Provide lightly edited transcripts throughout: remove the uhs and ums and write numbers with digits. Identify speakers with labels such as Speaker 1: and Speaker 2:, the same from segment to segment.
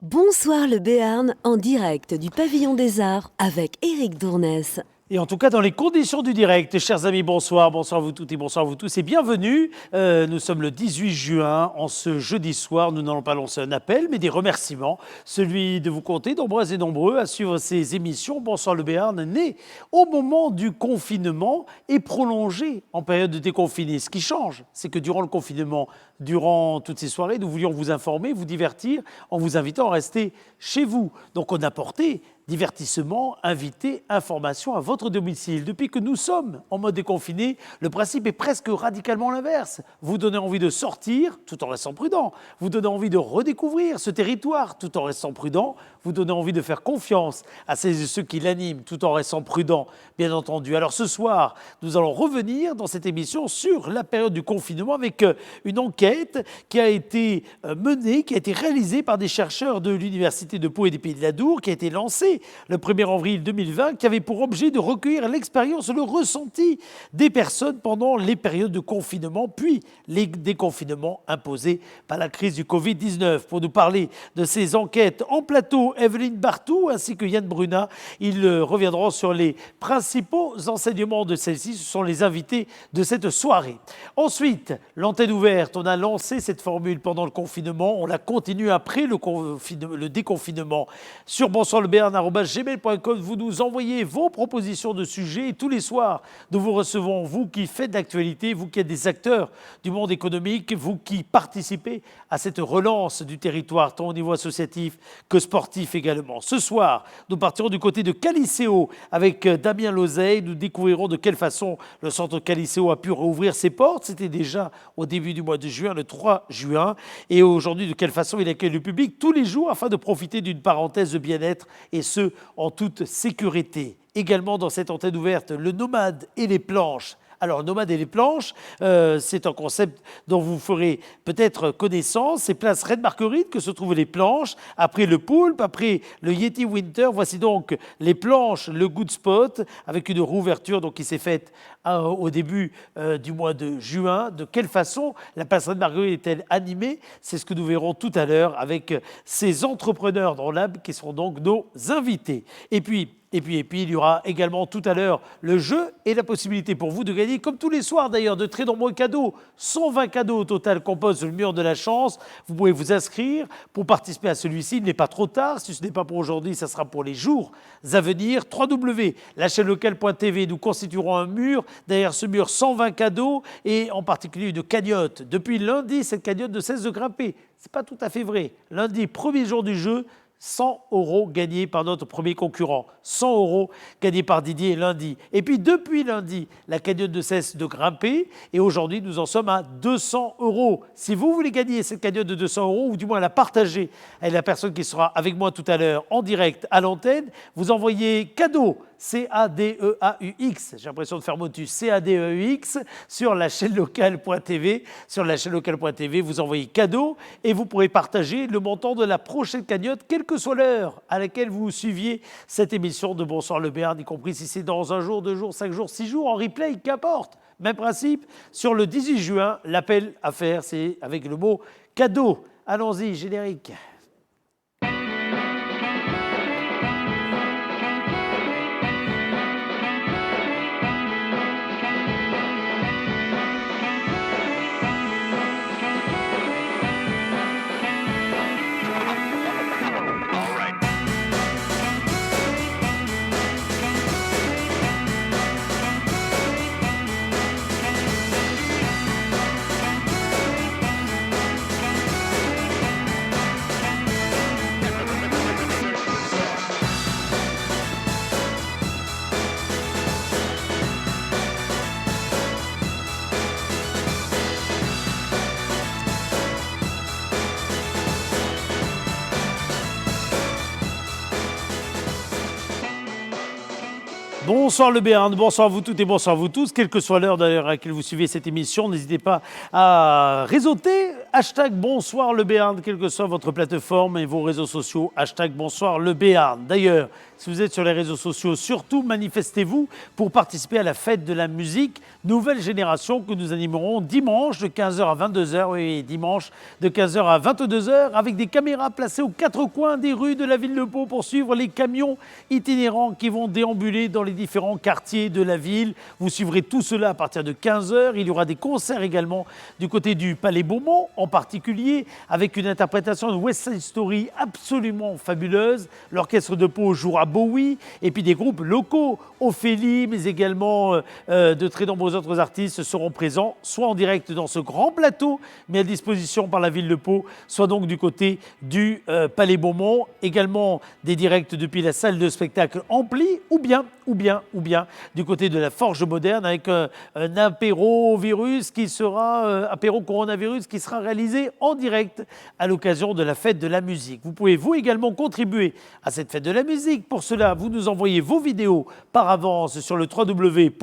Speaker 1: Bonsoir le Béarn, en direct du Pavillon des Arts avec Éric Dournès.
Speaker 2: Et en tout cas, dans les conditions du direct, chers amis, bonsoir, bonsoir à vous toutes et bonsoir à vous tous et bienvenue. Nous sommes le 18 juin, en ce jeudi soir, nous n'allons pas lancer un appel, mais des remerciements. Celui de vous compter, nombreux et nombreux, à suivre ces émissions. Bonsoir le Béarn, né au moment du confinement et prolongé en période de déconfiné. Ce qui change, c'est que durant le confinement, durant toutes ces soirées, nous voulions vous informer, vous divertir, en vous invitant à rester chez vous. Donc on a porté divertissement, invité, information à votre domicile. Depuis que nous sommes en mode déconfiné, le principe est presque radicalement l'inverse. Vous donnez envie de sortir tout en restant prudent. Vous donnez envie de redécouvrir ce territoire tout en restant prudent. Vous donnez envie de faire confiance à celles et ceux qui l'animent tout en restant prudent, bien entendu. Alors ce soir, nous allons revenir dans cette émission sur la période du confinement avec une enquête qui a été menée, qui a été réalisée par des chercheurs de l'Université de Pau et des Pays de l'Adour, qui a été lancée le 1er avril 2020, qui avait pour objet de recueillir l'expérience, le ressenti des personnes pendant les périodes de confinement, puis les déconfinements imposés par la crise du Covid-19. Pour nous parler de ces enquêtes en plateau, Evelyne Bartou ainsi que Yann Brunat, ils reviendront sur les principaux enseignements de celle-ci. Ce sont les invités de cette soirée. Ensuite, l'antenne ouverte, on a lancé cette formule pendant le confinement, on la continue après le déconfinement sur bonsoirlebéarn@gmail.com. Vous nous envoyez vos propositions de sujets et tous les soirs, nous vous recevons, vous qui faites d'actualité, vous qui êtes des acteurs du monde économique, vous qui participez à cette relance du territoire, tant au niveau associatif que sportif également. Ce soir, nous partirons du côté de Caliceo avec Damien Lozeille. Nous découvrirons de quelle façon le centre Caliceo a pu rouvrir ses portes. C'était déjà au début du mois de juin, le 3 juin. Et aujourd'hui, de quelle façon il accueille le public tous les jours afin de profiter d'une parenthèse de bien-être et ce, en toute sécurité. Également dans cette antenne ouverte, le nomade et les planches. Alors, nomade et les planches, c'est un concept dont vous ferez peut-être connaissance. C'est place Reine Marguerite que se trouvent les planches. Après le Poulpe, après le Yeti Winter, voici donc les planches, le Good Spot, avec une rouverture donc, qui s'est faite au début du mois de juin. De quelle façon la place Reine Marguerite est-elle animée? C'est ce que nous verrons tout à l'heure avec ces entrepreneurs dans l'âme qui seront donc nos invités. Et puis, il y aura également tout à l'heure le jeu et la possibilité pour vous de gagner, comme tous les soirs d'ailleurs, de très nombreux cadeaux. 120 cadeaux au total composent le mur de la chance. Vous pouvez vous inscrire pour participer à celui-ci. Il n'est pas trop tard. Si ce n'est pas pour aujourd'hui, ça sera pour les jours à venir. www.lachanelocale.tv, nous constituerons un mur. Derrière ce mur, 120 cadeaux et en particulier une cagnotte. Depuis lundi, cette cagnotte ne cesse de grimper. Ce n'est pas tout à fait vrai. Lundi, premier jour du jeu, 100 € gagnés par notre premier concurrent. 100 € gagnés par Didier lundi. Et puis depuis lundi, la cagnotte ne cesse de grimper et aujourd'hui, nous en sommes à 200 €. Si vous voulez gagner cette cagnotte de 200 € ou du moins la partager avec la personne qui sera avec moi tout à l'heure en direct à l'antenne, vous envoyez cadeau CADEAUX, j'ai l'impression de faire motus, CADEAUX sur la chaîne locale.tv. Sur la chaîne locale.tv, vous envoyez cadeau et vous pourrez partager le montant de la prochaine cagnotte, quelle que soit l'heure à laquelle vous suiviez cette émission de Bonsoir le Béarn, y compris si c'est dans un jour, 2 jours, 5 jours, 6 jours, en replay, qu'importe. Même principe, sur le 18 juin, l'appel à faire, c'est avec le mot cadeau. Allons-y, générique. Bonsoir le Béarn, bonsoir à vous toutes et bonsoir à vous tous. Quelle que soit l'heure d'ailleurs à laquelle vous suivez cette émission, n'hésitez pas à réseauter. Hashtag bonsoir le Béarn, quelle que soit votre plateforme et vos réseaux sociaux. Hashtag bonsoir le Béarn. D'ailleurs, si vous êtes sur les réseaux sociaux, surtout manifestez-vous pour participer à la fête de la musique Nouvelle Génération que nous animerons dimanche de 15h à 22h. Oui, dimanche de 15h à 22h avec des caméras placées aux quatre coins des rues de la ville de Pau pour suivre les camions itinérants qui vont déambuler dans les différents quartiers de la ville. Vous suivrez tout cela à partir de 15h. Il y aura des concerts également du côté du Palais Beaumont en particulier avec une interprétation de West Side Story absolument fabuleuse. L'orchestre de Pau jouera Bowie et puis des groupes locaux, Ophélie, mais également de très nombreux autres artistes seront présents, soit en direct dans ce grand plateau, mais à disposition par la ville de Pau, soit donc du côté du Palais Beaumont. Également des directs depuis la salle de spectacle Ampli, ou bien du côté de la Forge Moderne avec un apéro coronavirus qui sera réalisé en direct à l'occasion de la fête de la musique. Vous pouvez vous également contribuer à cette fête de la musique. Pour cela, vous nous envoyez vos vidéos par avance sur le www.pau.fr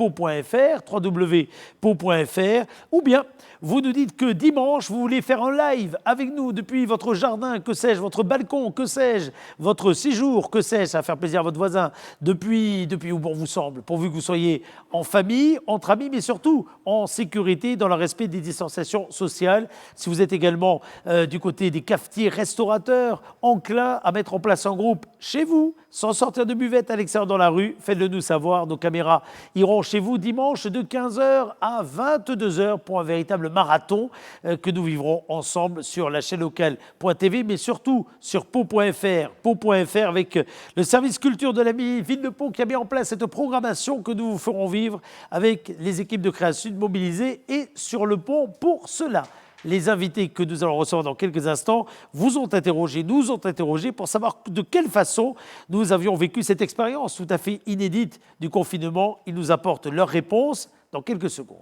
Speaker 2: ou bien vous nous dites que dimanche, vous voulez faire un live avec nous depuis votre jardin, que sais-je, votre balcon, que sais-je, votre séjour, que sais-je, ça va faire plaisir à votre voisin, depuis où bon vous semble, pourvu que vous soyez en famille, entre amis, mais surtout en sécurité, dans le respect des distanciations sociales. Si vous êtes également du côté des cafetiers, restaurateurs, enclins à mettre en place un groupe chez vous, sans sortir de buvette à l'extérieur dans la rue, faites-le nous savoir. Nos caméras iront chez vous dimanche de 15h à 22h pour un véritable marathon que nous vivrons ensemble sur la chaîne locale.tv, mais surtout sur Pau.fr. Pau.fr avec le service culture de la ville de Pau qui a mis en place cette programmation que nous vous ferons vivre avec les équipes de Création mobilisées et sur le pont pour cela. Les invités que nous allons recevoir dans quelques instants nous ont interrogé pour savoir de quelle façon nous avions vécu cette expérience tout à fait inédite du confinement. Ils nous apportent leurs réponses dans quelques secondes.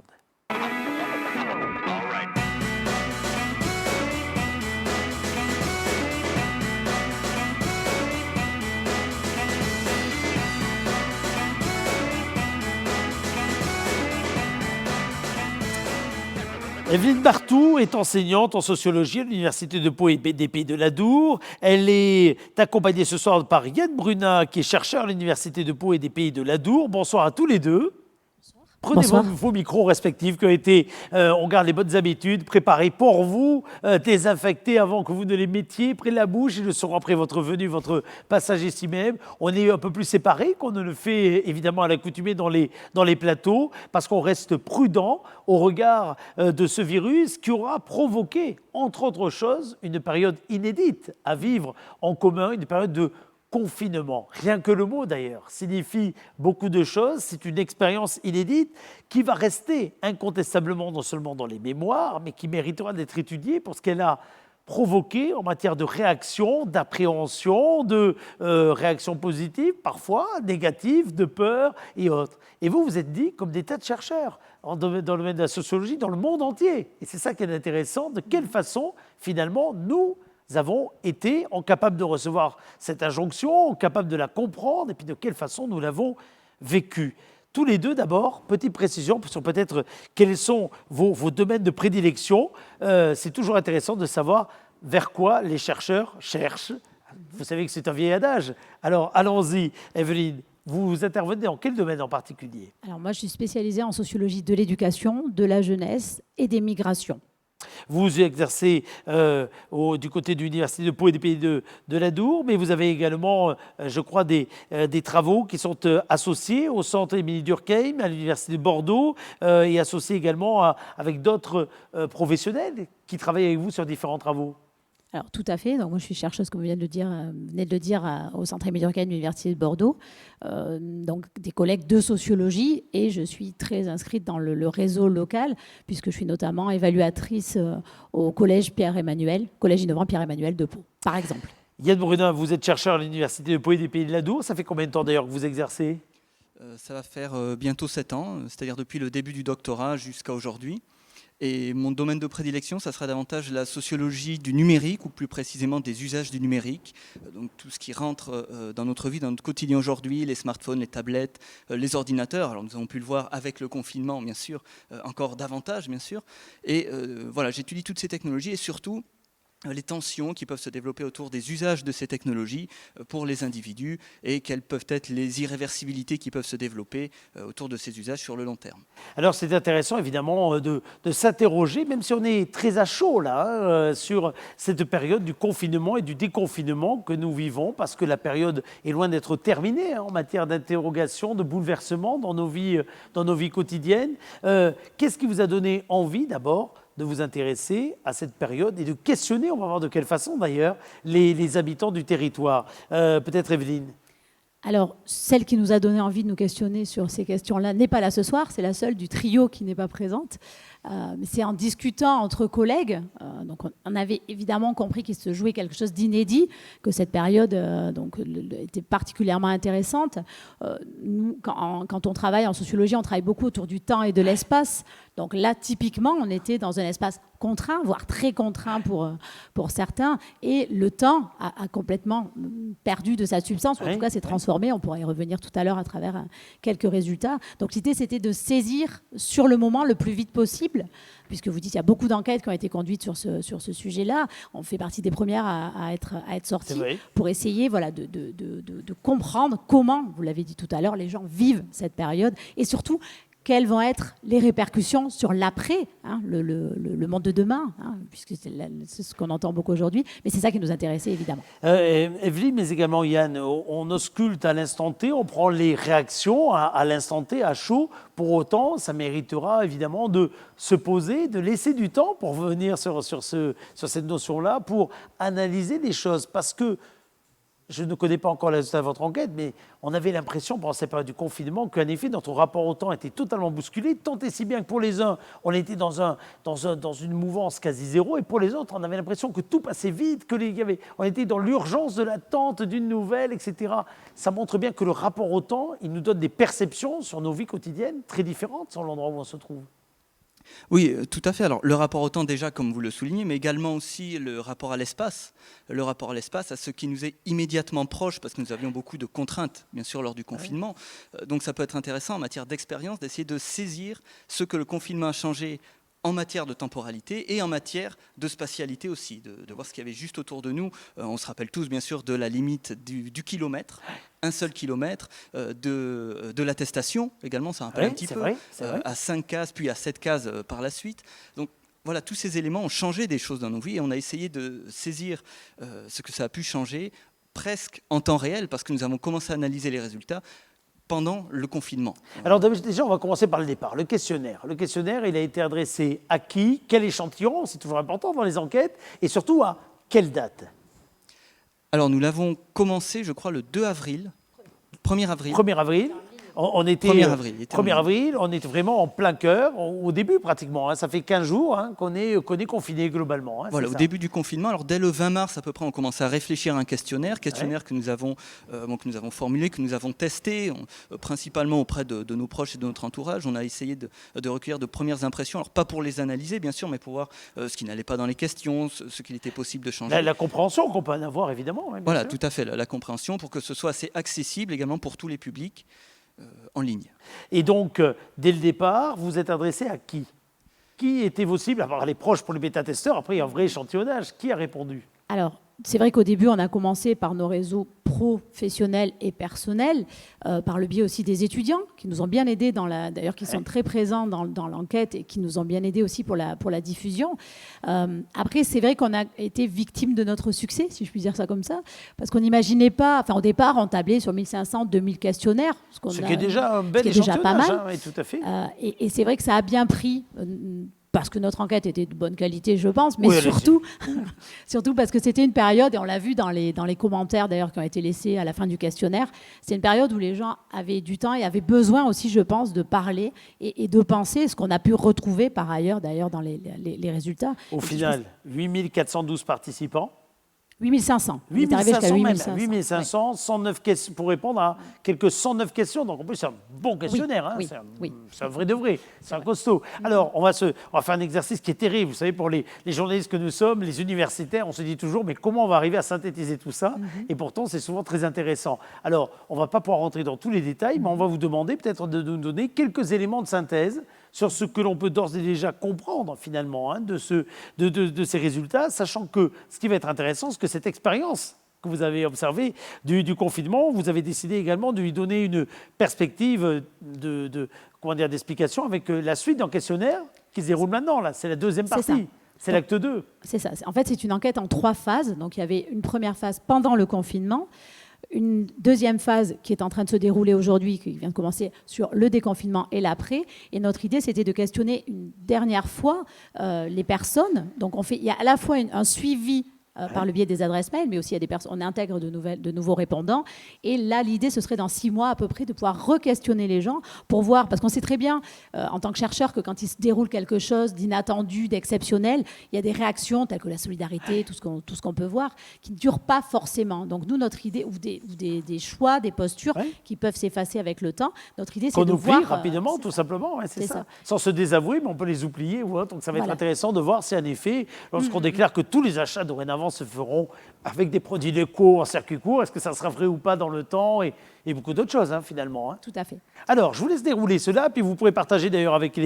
Speaker 2: Evelyne Barthou est enseignante en sociologie à l'Université de Pau et des Pays de l'Adour. Elle est accompagnée ce soir par Yann Brunat, qui est chercheur à l'Université de Pau et des Pays de l'Adour. Bonsoir à tous les deux. Prenez vos micros respectifs qui ont été, on garde les bonnes habitudes, préparés pour vous, désinfectés avant que vous ne les mettiez près de la bouche. Ils le seront après votre venue, votre passage ici même. On est un peu plus séparés qu'on ne le fait évidemment à l'accoutumée dans les plateaux, parce qu'on reste prudent au regard de ce virus qui aura provoqué, entre autres choses, une période inédite à vivre en commun, une période de confinement. Rien que le mot d'ailleurs signifie beaucoup de choses. C'est une expérience inédite qui va rester incontestablement non seulement dans les mémoires, mais qui méritera d'être étudiée pour ce qu'elle a provoqué en matière de réaction, d'appréhension, de réaction positive, parfois négative, de peur et autres. Et vous, vous êtes dit comme des tas de chercheurs dans le domaine de la sociologie, dans le monde entier. Et c'est ça qui est intéressant, de quelle façon finalement nous avons été capables de recevoir cette injonction, capables de la comprendre, et puis de quelle façon nous l'avons vécue. Tous les deux, d'abord, petite précision sur peut-être quels sont vos domaines de prédilection. C'est toujours intéressant de savoir vers quoi les chercheurs cherchent. Vous savez que c'est un vieil adage. Alors, allons-y, Evelyne. Vous intervenez dans quel domaine en particulier?
Speaker 3: Alors, moi, je suis spécialisée en sociologie de l'éducation, de la jeunesse et des migrations.
Speaker 2: Vous exercez du côté de l'Université de Pau et des Pays de l'Adour, mais vous avez également, je crois, des travaux qui sont associés au Centre Émilie Durkheim, à l'Université de Bordeaux, et associés également avec d'autres professionnels qui travaillent avec vous sur différents travaux.
Speaker 3: Alors, tout à fait. Donc, moi, je suis chercheuse, comme vous venez de le dire, au Centre Émile Durkheim de l'Université de Bordeaux. Donc, des collègues de sociologie. Et je suis très inscrite dans le réseau local, puisque je suis notamment évaluatrice au collège Pierre-Emmanuel, collège innovant Pierre-Emmanuel de Pau, par exemple.
Speaker 2: Yann Brunat, vous êtes chercheur à l'Université de Pau et des Pays de l'Adour. Ça fait combien de temps d'ailleurs que vous exercez ?
Speaker 4: Ça va faire bientôt 7 ans, c'est-à-dire depuis le début du doctorat jusqu'à aujourd'hui. Et mon domaine de prédilection, ça sera davantage la sociologie du numérique, ou plus précisément des usages du numérique. Donc tout ce qui rentre dans notre vie, dans notre quotidien aujourd'hui, les smartphones, les tablettes, les ordinateurs. Alors nous avons pu le voir avec le confinement, bien sûr, encore davantage, bien sûr. Et voilà, j'étudie toutes ces technologies et surtout les tensions qui peuvent se développer autour des usages de ces technologies pour les individus et quelles peuvent être les irréversibilités qui peuvent se développer autour de ces usages sur le long terme.
Speaker 2: Alors c'est intéressant évidemment de s'interroger, même si on est très à chaud là, sur cette période du confinement et du déconfinement que nous vivons, parce que la période est loin d'être terminée en matière d'interrogation, de bouleversement dans nos vies quotidiennes. Qu'est-ce qui vous a donné envie d'abord de vous intéresser à cette période et de questionner, on va voir de quelle façon d'ailleurs, les habitants du territoire. Peut-être Evelyne.
Speaker 3: Alors, celle qui nous a donné envie de nous questionner sur ces questions-là n'est pas là ce soir, c'est la seule du trio qui n'est pas présente. C'est en discutant entre collègues, donc on avait évidemment compris qu'il se jouait quelque chose d'inédit, que cette période était particulièrement intéressante. Nous, quand on travaille en sociologie, on travaille beaucoup autour du temps et de l'espace. Donc là, typiquement, on était dans un espace contraint, voire très contraint pour certains, et le temps a complètement perdu de sa substance, ou en tout cas s'est transformé. On pourra y revenir tout à l'heure à travers quelques résultats. Donc l'idée, c'était de saisir sur le moment le plus vite possible, puisque vous dites qu'il y a beaucoup d'enquêtes qui ont été conduites sur ce sujet-là. On fait partie des premières à être sorties pour essayer de comprendre comment, vous l'avez dit tout à l'heure, les gens vivent cette période et surtout quelles vont être les répercussions sur l'après, le monde de demain, puisque c'est ce qu'on entend beaucoup aujourd'hui. Mais c'est ça qui nous intéressait, évidemment.
Speaker 2: Evelyne, mais également Yann, on ausculte à l'instant T, on prend les réactions à l'instant T, à chaud. Pour autant, ça méritera évidemment de se poser, de laisser du temps pour venir sur cette notion-là, pour analyser les choses. Parce que je ne connais pas encore le résultat de votre enquête, mais on avait l'impression pendant cette période du confinement qu'en effet, notre rapport au temps était totalement bousculé, tant et si bien que pour les uns, on était dans une mouvance quasi zéro, et pour les autres, on avait l'impression que tout passait vite, on était dans l'urgence de l'attente d'une nouvelle, etc. Ça montre bien que le rapport au temps, il nous donne des perceptions sur nos vies quotidiennes très différentes sur l'endroit où on se trouve.
Speaker 4: Oui, tout à fait. Alors, le rapport au temps, déjà, comme vous le soulignez, mais également aussi le rapport à l'espace. Le rapport à l'espace, à ce qui nous est immédiatement proche, parce que nous avions beaucoup de contraintes, bien sûr, lors du confinement. Donc, ça peut être intéressant en matière d'expérience d'essayer de saisir ce que le confinement a changé en matière de temporalité et en matière de spatialité aussi, de voir ce qu'il y avait juste autour de nous. On se rappelle tous, bien sûr, de la limite du kilomètre, un seul kilomètre, de l'attestation également, ça rappelle un petit peu,
Speaker 2: vrai.
Speaker 4: à 5 cases, puis à 7 cases par la suite. Donc voilà, tous ces éléments ont changé des choses dans nos vies et on a essayé de saisir ce que ça a pu changer presque en temps réel, parce que nous avons commencé à analyser les résultats pendant le confinement.
Speaker 2: Alors déjà, on va commencer par le départ, le questionnaire. Le questionnaire, il a été adressé à qui? Quel échantillon? C'est toujours important dans les enquêtes. Et surtout, à quelle date?
Speaker 4: Alors, nous l'avons commencé, je crois, le 2 avril. 1er avril.
Speaker 2: 1er avril. On était
Speaker 4: 1er avril.
Speaker 2: 1er avril, on est vraiment en plein cœur, au début pratiquement. Ça fait 15 jours qu'on est confiné globalement.
Speaker 4: Voilà, au début du confinement. Alors dès le 20 mars à peu près, on commence à réfléchir à un questionnaire que nous avons formulé, que nous avons testé, principalement auprès de nos proches et de notre entourage. On a essayé de recueillir de premières impressions. Alors pas pour les analyser bien sûr, mais pour voir ce qui n'allait pas dans les questions, ce qu'il était possible de changer.
Speaker 2: La compréhension qu'on peut en avoir évidemment.
Speaker 4: Voilà,
Speaker 2: sûr.
Speaker 4: Tout à fait, la compréhension pour que ce soit assez accessible également pour tous les publics. En ligne.
Speaker 2: Et donc, dès le départ, vous êtes adressé à qui? Qui étaient vos cibles? À part les proches pour les bêta-testeurs, après il y a un vrai échantillonnage. Qui a répondu?
Speaker 3: Alors, c'est vrai qu'au début, on a commencé par nos réseaux professionnels et personnels, par le biais aussi des étudiants qui nous ont bien aidés, d'ailleurs qui sont très présents dans l'enquête et qui nous ont bien aidés aussi pour la diffusion. Après, c'est vrai qu'on a été victime de notre succès, si je puis dire ça comme ça, parce qu'on n'imaginait pas, enfin au départ, on tablait sur 1500, 2000 questionnaires.
Speaker 2: Ce qui est déjà un bel échantillonnage,
Speaker 3: pas mal.
Speaker 2: Oui, tout à fait.
Speaker 3: Et c'est vrai que ça a bien pris... parce que notre enquête était de bonne qualité, je pense, mais surtout parce que c'était une période, et on l'a vu dans les commentaires d'ailleurs qui ont été laissés à la fin du questionnaire, c'est une période où les gens avaient du temps et avaient besoin aussi, je pense, de parler et de penser, ce qu'on a pu retrouver par ailleurs d'ailleurs dans les résultats.
Speaker 2: Au final, 8412 participants.
Speaker 3: 8500. On est arrivé jusqu'à 8500.
Speaker 2: 8500, 109 questions pour répondre à quelques 109 questions. Donc en plus, c'est un bon questionnaire. Hein, c'est un vrai de vrai. C'est un costaud. Alors, on va faire un exercice qui est terrible. Vous savez, pour les journalistes que nous sommes, les universitaires, on se dit toujours, mais comment on va arriver à synthétiser tout ça? Et pourtant, c'est souvent très intéressant. Alors, on ne va pas pouvoir rentrer dans tous les détails, mais on va vous demander peut-être de nous donner quelques éléments de synthèse sur ce que l'on peut d'ores et déjà comprendre finalement hein, de ces résultats, sachant que ce qui va être intéressant, c'est que cette expérience que vous avez observée du confinement, vous avez décidé également de lui donner une perspective d'explication avec la suite d'un questionnaire qui se déroule maintenant. Là, c'est la deuxième partie. C'est l'acte 2.
Speaker 3: C'est ça. En fait, c'est une enquête en 3 phases. Donc, il y avait une première phase pendant le confinement, une deuxième phase qui est en train de se dérouler aujourd'hui, qui vient de commencer sur le déconfinement et l'après. Et notre idée, c'était de questionner une dernière fois les personnes. Donc, il y a à la fois un suivi par le biais des adresses mail, mais aussi il y a des personnes, on intègre de nouveaux répondants. Et là, l'idée, ce serait dans 6 mois à peu près de pouvoir re-questionner les gens pour voir, parce qu'on sait très bien, en tant que chercheur, que quand il se déroule quelque chose d'inattendu, d'exceptionnel, il y a des réactions telles que la solidarité, tout ce qu'on peut voir, qui ne durent pas forcément. Donc nous, notre idée, ou des choix, des postures qui peuvent s'effacer avec le temps, notre idée, c'est de voir...
Speaker 2: Qu'on oublie rapidement, tout simplement, c'est ça. Sans se désavouer, mais on peut les oublier. Donc ça va être intéressant de voir si en effet, lorsqu'on déclare que tous les achats dorénavant se feront avec des produits déco en circuit court. Est-ce que ça sera vrai ou pas dans le temps et beaucoup d'autres choses, hein, finalement. Hein.
Speaker 3: Tout à fait.
Speaker 2: Alors, je vous laisse dérouler cela, puis vous pourrez partager d'ailleurs avec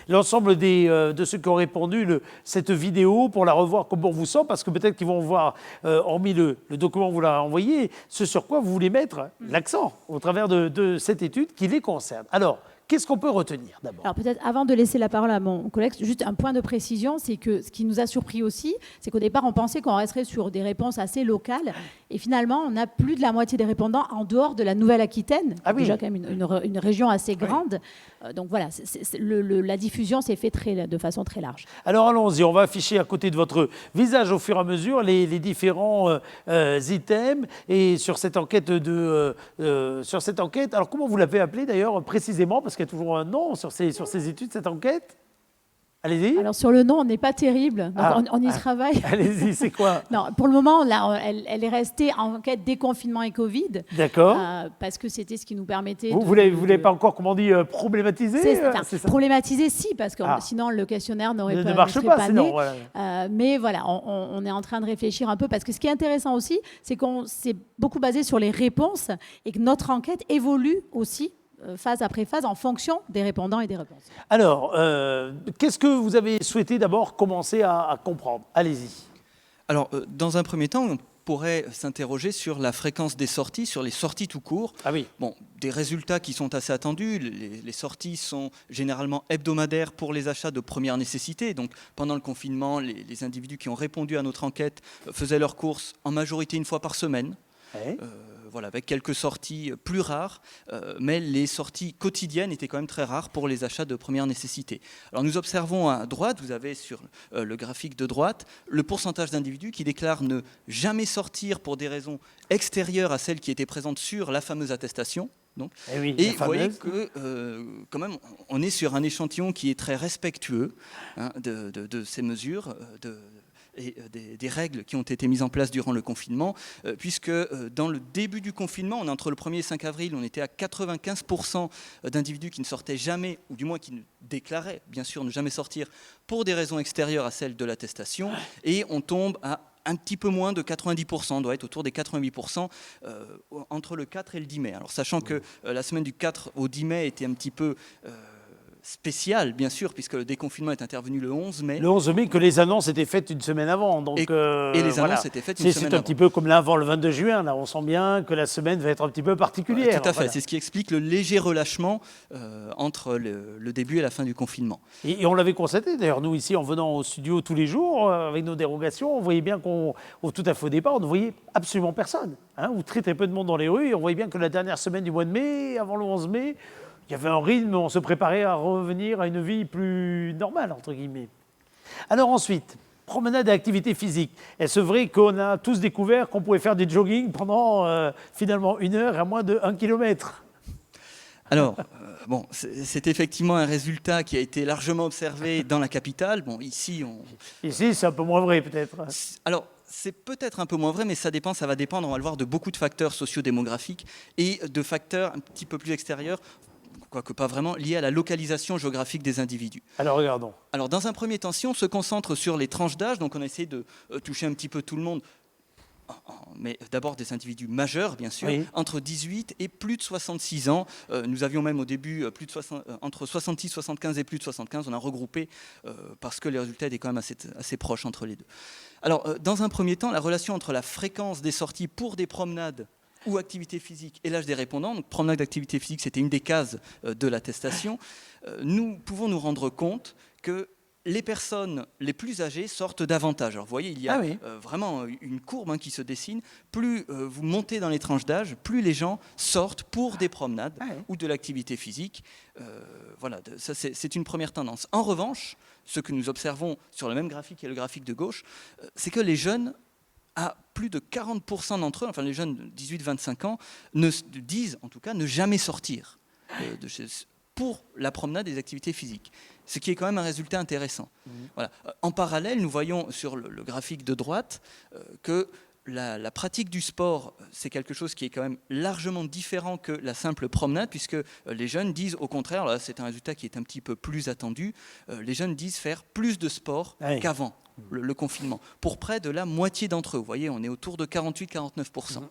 Speaker 2: l'ensemble de ceux qui ont répondu cette vidéo pour la revoir comme bon vous semble, parce que peut-être qu'ils vont voir, hormis le document que vous leur envoyé, ce sur quoi vous voulez mettre l'accent au travers de cette étude qui les concerne. Alors, qu'est-ce qu'on peut retenir d'abord?
Speaker 3: Alors peut-être avant de laisser la parole à mon collègue, juste un point de précision, c'est que ce qui nous a surpris aussi, c'est qu'au départ on pensait qu'on resterait sur des réponses assez locales et finalement on a plus de la moitié des répondants en dehors de la Nouvelle-Aquitaine, déjà quand même une région assez grande. Donc voilà, la diffusion s'est faite de façon très large.
Speaker 2: Alors allons-y, on va afficher à côté de votre visage au fur et à mesure les différents items et sur cette enquête alors comment vous l'avez appelée d'ailleurs précisément, parce qu'il y a toujours un nom sur ces études, cette enquête? Allez-y.
Speaker 3: Alors sur le nom, on n'est pas terrible, donc on y travaille.
Speaker 2: Allez-y, c'est quoi?
Speaker 3: Non, pour le moment, là, elle est restée en enquête déconfinement et Covid.
Speaker 2: D'accord.
Speaker 3: Parce que c'était ce qui nous permettait.
Speaker 2: Vous l'avez pas encore, comment on dit, problématisé?
Speaker 3: C'est ça. Problématisé, si, parce que sinon le questionnaire ne
Speaker 2: marche pas. Sinon,
Speaker 3: mais voilà, on est en train de réfléchir un peu, parce que ce qui est intéressant aussi, c'est qu'on s'est beaucoup basé sur les réponses et que notre enquête évolue aussi phase après phase en fonction des répondants et des réponses.
Speaker 2: Alors, qu'est-ce que vous avez souhaité d'abord commencer à comprendre? Allez-y.
Speaker 4: Alors, dans un premier temps, on pourrait s'interroger sur la fréquence des sorties, sur les sorties tout court.
Speaker 2: Ah oui.
Speaker 4: Bon, des résultats qui sont assez attendus. Les sorties sont généralement hebdomadaires pour les achats de première nécessité. Donc, pendant le confinement, les individus qui ont répondu à notre enquête faisaient leurs courses en majorité une fois par semaine. Ouais. Voilà, avec quelques sorties plus rares, mais les sorties quotidiennes étaient quand même très rares pour les achats de première nécessité. Alors nous observons à droite, vous avez sur le graphique de droite, le pourcentage d'individus qui déclarent ne jamais sortir pour des raisons extérieures à celles qui étaient présentes sur la fameuse attestation. Donc. Et vous voyez que quand même, on est sur un échantillon qui est très respectueux de ces mesures, et des règles qui ont été mises en place durant le confinement, puisque dans le début du confinement, entre le 1er et 5 avril, on était à 95% d'individus qui ne sortaient jamais, ou du moins qui ne déclaraient, bien sûr, ne jamais sortir pour des raisons extérieures à celles de l'attestation, et on tombe à un petit peu moins de 90%, on doit être autour des 88% entre le 4 et le 10 mai. Alors sachant que la semaine du 4 au 10 mai était un petit peu... spécial, bien sûr, puisque le déconfinement est intervenu le 11 mai.
Speaker 2: Le 11 mai, que les annonces étaient faites une semaine avant. Donc,
Speaker 4: et les annonces étaient faites une semaine avant.
Speaker 2: C'est un petit peu comme l'avant le 22 juin. Là, on sent bien que la semaine va être un petit peu particulière.
Speaker 4: Tout à fait. C'est ce qui explique le léger relâchement entre le début et la fin du confinement.
Speaker 2: Et on l'avait constaté, d'ailleurs, nous, ici, en venant au studio tous les jours, avec nos dérogations, on voyait bien tout à fait au départ, on ne voyait absolument personne. Ou très très peu de monde dans les rues. Et on voyait bien que la dernière semaine du mois de mai, avant le 11 mai, il y avait un rythme, on se préparait à revenir à une vie plus normale, entre guillemets. Alors ensuite, promenade et activité physique. Est-ce vrai qu'on a tous découvert qu'on pouvait faire du jogging pendant finalement 1 heure à moins de 1 kilomètre?
Speaker 4: Alors, bon, c'est effectivement un résultat qui a été largement observé dans la capitale. Bon, ici,
Speaker 2: c'est un peu moins vrai peut-être.
Speaker 4: Alors, c'est peut-être un peu moins vrai, mais ça va dépendre, on va le voir, de beaucoup de facteurs sociodémographiques et de facteurs un petit peu plus extérieurs, quoique pas vraiment, liés à la localisation géographique des individus.
Speaker 2: Alors regardons.
Speaker 4: Alors dans un premier temps, si on se concentre sur les tranches d'âge, donc on essaie de toucher un petit peu tout le monde, mais d'abord des individus majeurs, bien sûr,
Speaker 2: Oui.
Speaker 4: entre 18 et plus de 66 ans. Nous avions même au début entre 66, 75 et plus de 75. On a regroupé parce que les résultats étaient quand même assez proches entre les deux. Alors, dans un premier temps, la relation entre la fréquence des sorties pour des promenades ou activité physique et l'âge des répondants, donc promenade d'activité physique, c'était une des cases de l'attestation, nous pouvons nous rendre compte que les personnes les plus âgées sortent davantage. Alors vous voyez, il y a vraiment une courbe qui se dessine. Plus vous montez dans les tranches d'âge, plus les gens sortent pour des promenades ou de l'activité physique. Voilà, ça c'est une première tendance. En revanche, ce que nous observons sur le même graphique et le graphique de gauche, c'est que les jeunes, à plus de 40% d'entre eux, enfin les jeunes de 18-25 ans, disent en tout cas ne jamais sortir pour la promenade des activités physiques, ce qui est quand même un résultat intéressant. Voilà. En parallèle, nous voyons sur le graphique de droite que la pratique du sport, c'est quelque chose qui est quand même largement différent que la simple promenade, puisque les jeunes disent au contraire, là c'est un résultat qui est un petit peu plus attendu, les jeunes disent faire plus de sport qu'avant le confinement, pour près de la moitié d'entre eux. Vous voyez, on est autour de 48-49%.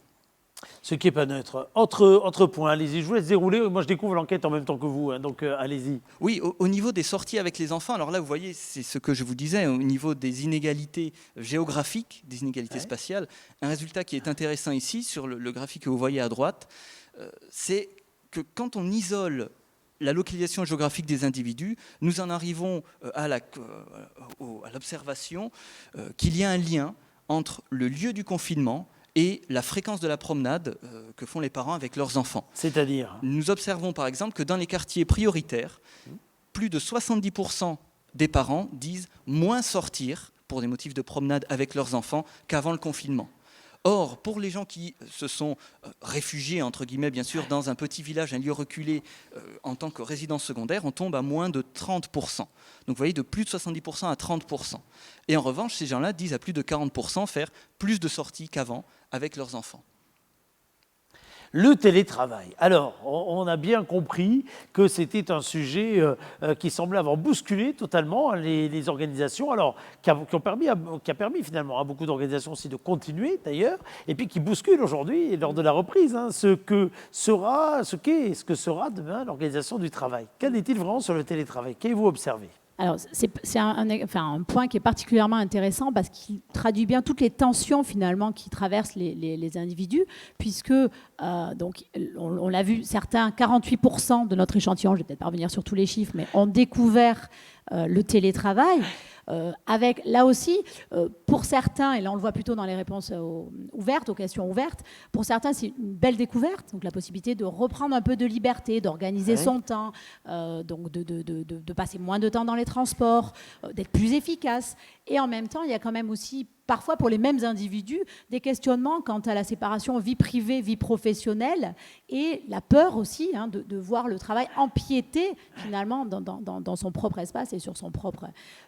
Speaker 2: Ce qui n'est pas neutre. Autre point, allez-y, je vous laisse dérouler. Moi, je découvre l'enquête en même temps que vous, donc allez-y.
Speaker 4: Oui, au niveau des sorties avec les enfants, alors là, vous voyez, c'est ce que je vous disais, au niveau des inégalités géographiques, des inégalités spatiales, un résultat qui est intéressant ici, sur le graphique que vous voyez à droite, c'est que quand on isole la localisation géographique des individus, nous en arrivons à l'observation qu'il y a un lien entre le lieu du confinement et la fréquence de la promenade que font les parents avec leurs enfants.
Speaker 2: C'est-à-dire ?
Speaker 4: Nous observons par exemple que dans les quartiers prioritaires, plus de 70% des parents disent moins sortir pour des motifs de promenade avec leurs enfants qu'avant le confinement. Or, pour les gens qui se sont réfugiés, entre guillemets, bien sûr, dans un petit village, un lieu reculé, en tant que résidence secondaire, on tombe à moins de 30%. Donc, vous voyez, de plus de 70% à 30%. Et en revanche, ces gens-là disent à plus de 40% faire plus de sorties qu'avant avec leurs enfants.
Speaker 2: Le télétravail. Alors, on a bien compris que c'était un sujet qui semblait avoir bousculé totalement les organisations, alors qui a permis finalement à beaucoup d'organisations aussi de continuer d'ailleurs, et puis qui bouscule aujourd'hui lors de la reprise ce que sera demain l'organisation du travail. Qu'en est-il vraiment sur le télétravail? Qu'avez-vous observé?
Speaker 3: Alors, c'est un point qui est particulièrement intéressant parce qu'il traduit bien toutes les tensions finalement qui traversent les individus, puisque, donc, on l'a vu, certains, 48% de notre échantillon, je ne vais peut-être pas revenir sur tous les chiffres, mais ont découvert le télétravail. Avec, là aussi, pour certains, et là on le voit plutôt dans les réponses ouvertes, aux questions ouvertes, pour certains c'est une belle découverte, donc la possibilité de reprendre un peu de liberté, d'organiser son temps, donc de passer moins de temps dans les transports, d'être plus efficace. Et en même temps, il y a quand même aussi, parfois pour les mêmes individus, des questionnements quant à la séparation vie privée, vie professionnelle, et la peur aussi de voir le travail empiéter finalement dans son propre espace et sur son propre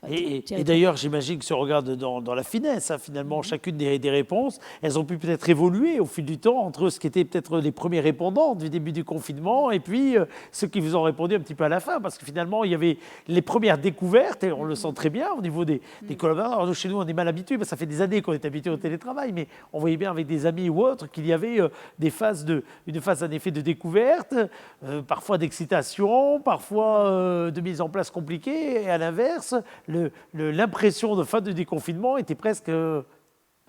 Speaker 2: Et d'ailleurs, j'imagine que si on regarde dans la finesse, finalement, chacune des réponses, elles ont pu peut-être évoluer au fil du temps entre ce qui était peut-être les premiers répondants du début du confinement et puis ceux qui vous ont répondu un petit peu à la fin, parce que finalement, il y avait les premières découvertes, et on le sent très bien au niveau des collaborateurs. Alors, chez nous, on est mal habitués, parce que ça fait des années qu'on est habitué au télétravail, mais on voyait bien avec des amis ou autres qu'il y avait une phase en effet de découverte, parfois d'excitation, parfois de mise en place compliquée, et à l'inverse, l'impression de fin de déconfinement était presque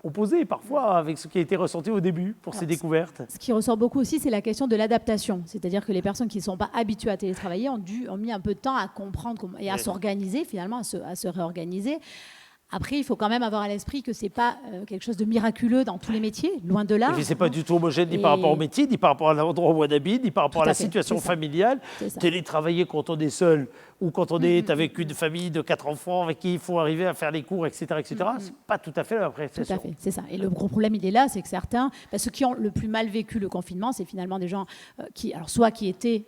Speaker 2: opposée parfois avec ce qui a été ressenti au début pour ces découvertes.
Speaker 3: Ce qui ressort beaucoup aussi, c'est la question de l'adaptation. C'est-à-dire que les personnes qui ne sont pas habituées à télétravailler ont mis un peu de temps à comprendre et à s'organiser, finalement, à se réorganiser. Après, il faut quand même avoir à l'esprit que ce n'est pas quelque chose de miraculeux dans tous les métiers, loin de là.
Speaker 2: Et puis, ce n'est pas du tout homogène ni par rapport au métier, ni par rapport à l'endroit où on habite, ni par rapport à la situation familiale. Télétravailler quand on est seul ou quand on est avec une famille de 4 enfants avec qui il faut arriver à faire les cours, etc., ce n'est pas tout à fait la même appréciation.
Speaker 3: Tout à fait, c'est ça. Et le gros problème, il est là, c'est que certains, ceux qui ont le plus mal vécu le confinement, c'est finalement des gens qui étaient,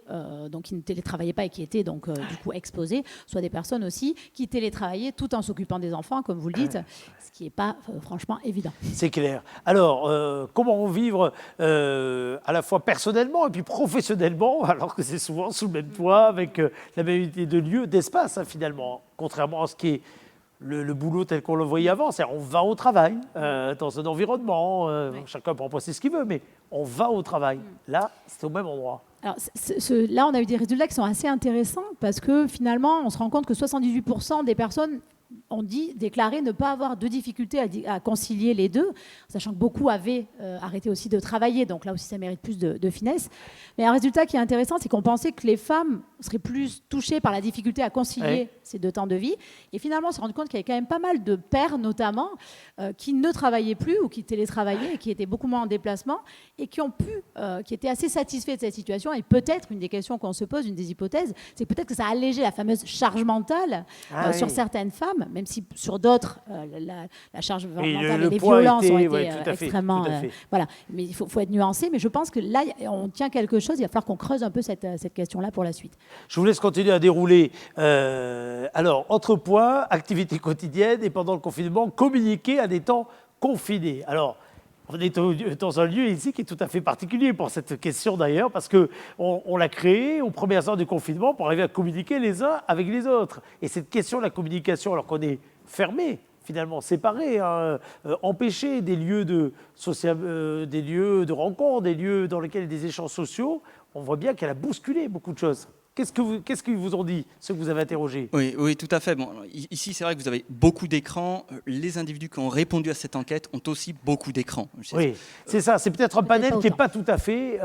Speaker 3: donc qui ne télétravaillaient pas et qui étaient donc du coup exposés, soit des personnes aussi qui télétravaillaient tout en s'occupant des enfants, comme vous le dites, ce qui n'est pas franchement évident.
Speaker 2: C'est clair. Alors, comment vivre à la fois personnellement et puis professionnellement, alors que c'est souvent sous le même toit, avec la même unité de lieu, d'espace, hein, finalement, contrairement à ce qui est le boulot tel qu'on le voyait avant. C'est-à-dire, on va au travail, dans un environnement, chacun peut en penser ce qu'il veut, mais on va au travail. Là, c'est au même endroit.
Speaker 3: Alors, là, on a eu des résultats qui sont assez intéressants parce que finalement, on se rend compte que 78% des personnes ont déclaré ne pas avoir de difficulté à concilier les deux, sachant que beaucoup avaient arrêté aussi de travailler, donc là aussi ça mérite plus de finesse. Mais un résultat qui est intéressant, c'est qu'on pensait que les femmes seraient plus touchées par la difficulté à concilier ces deux temps de vie. Et finalement, on s'est rendu compte qu'il y avait quand même pas mal de pères, notamment, qui ne travaillaient plus ou qui télétravaillaient et qui étaient beaucoup moins en déplacement et qui étaient assez satisfaits de cette situation. Et peut-être, une des questions qu'on se pose, une des hypothèses, c'est peut-être que ça a allégé la fameuse charge mentale sur certaines femmes, même si sur d'autres, la charge mentale et les violences ont été extrêmement... voilà. Mais il faut être nuancé. Mais je pense que là, on tient quelque chose. Il va falloir qu'on creuse un peu cette question-là pour la suite.
Speaker 2: Je vous laisse continuer à dérouler. Alors, autre point, activité quotidienne et pendant le confinement, communiquer à des temps confinés. Alors, on est dans un lieu ici qui est tout à fait particulier pour cette question d'ailleurs, parce qu'on l'a créé aux premières heures du confinement pour arriver à communiquer les uns avec les autres. Et cette question de la communication, alors qu'on est fermé, finalement séparé, hein, empêché des lieux de rencontre, des lieux dans lesquels il y a des échanges sociaux, on voit bien qu'elle a bousculé beaucoup de choses. Qu'est-ce qu'ils vous ont dit, ceux que vous avez interrogés?
Speaker 4: Oui, tout à fait. Bon, ici, c'est vrai que vous avez beaucoup d'écrans. Les individus qui ont répondu à cette enquête ont aussi beaucoup d'écrans.
Speaker 2: Oui, c'est ça. C'est peut-être un panel qui n'est pas tout à fait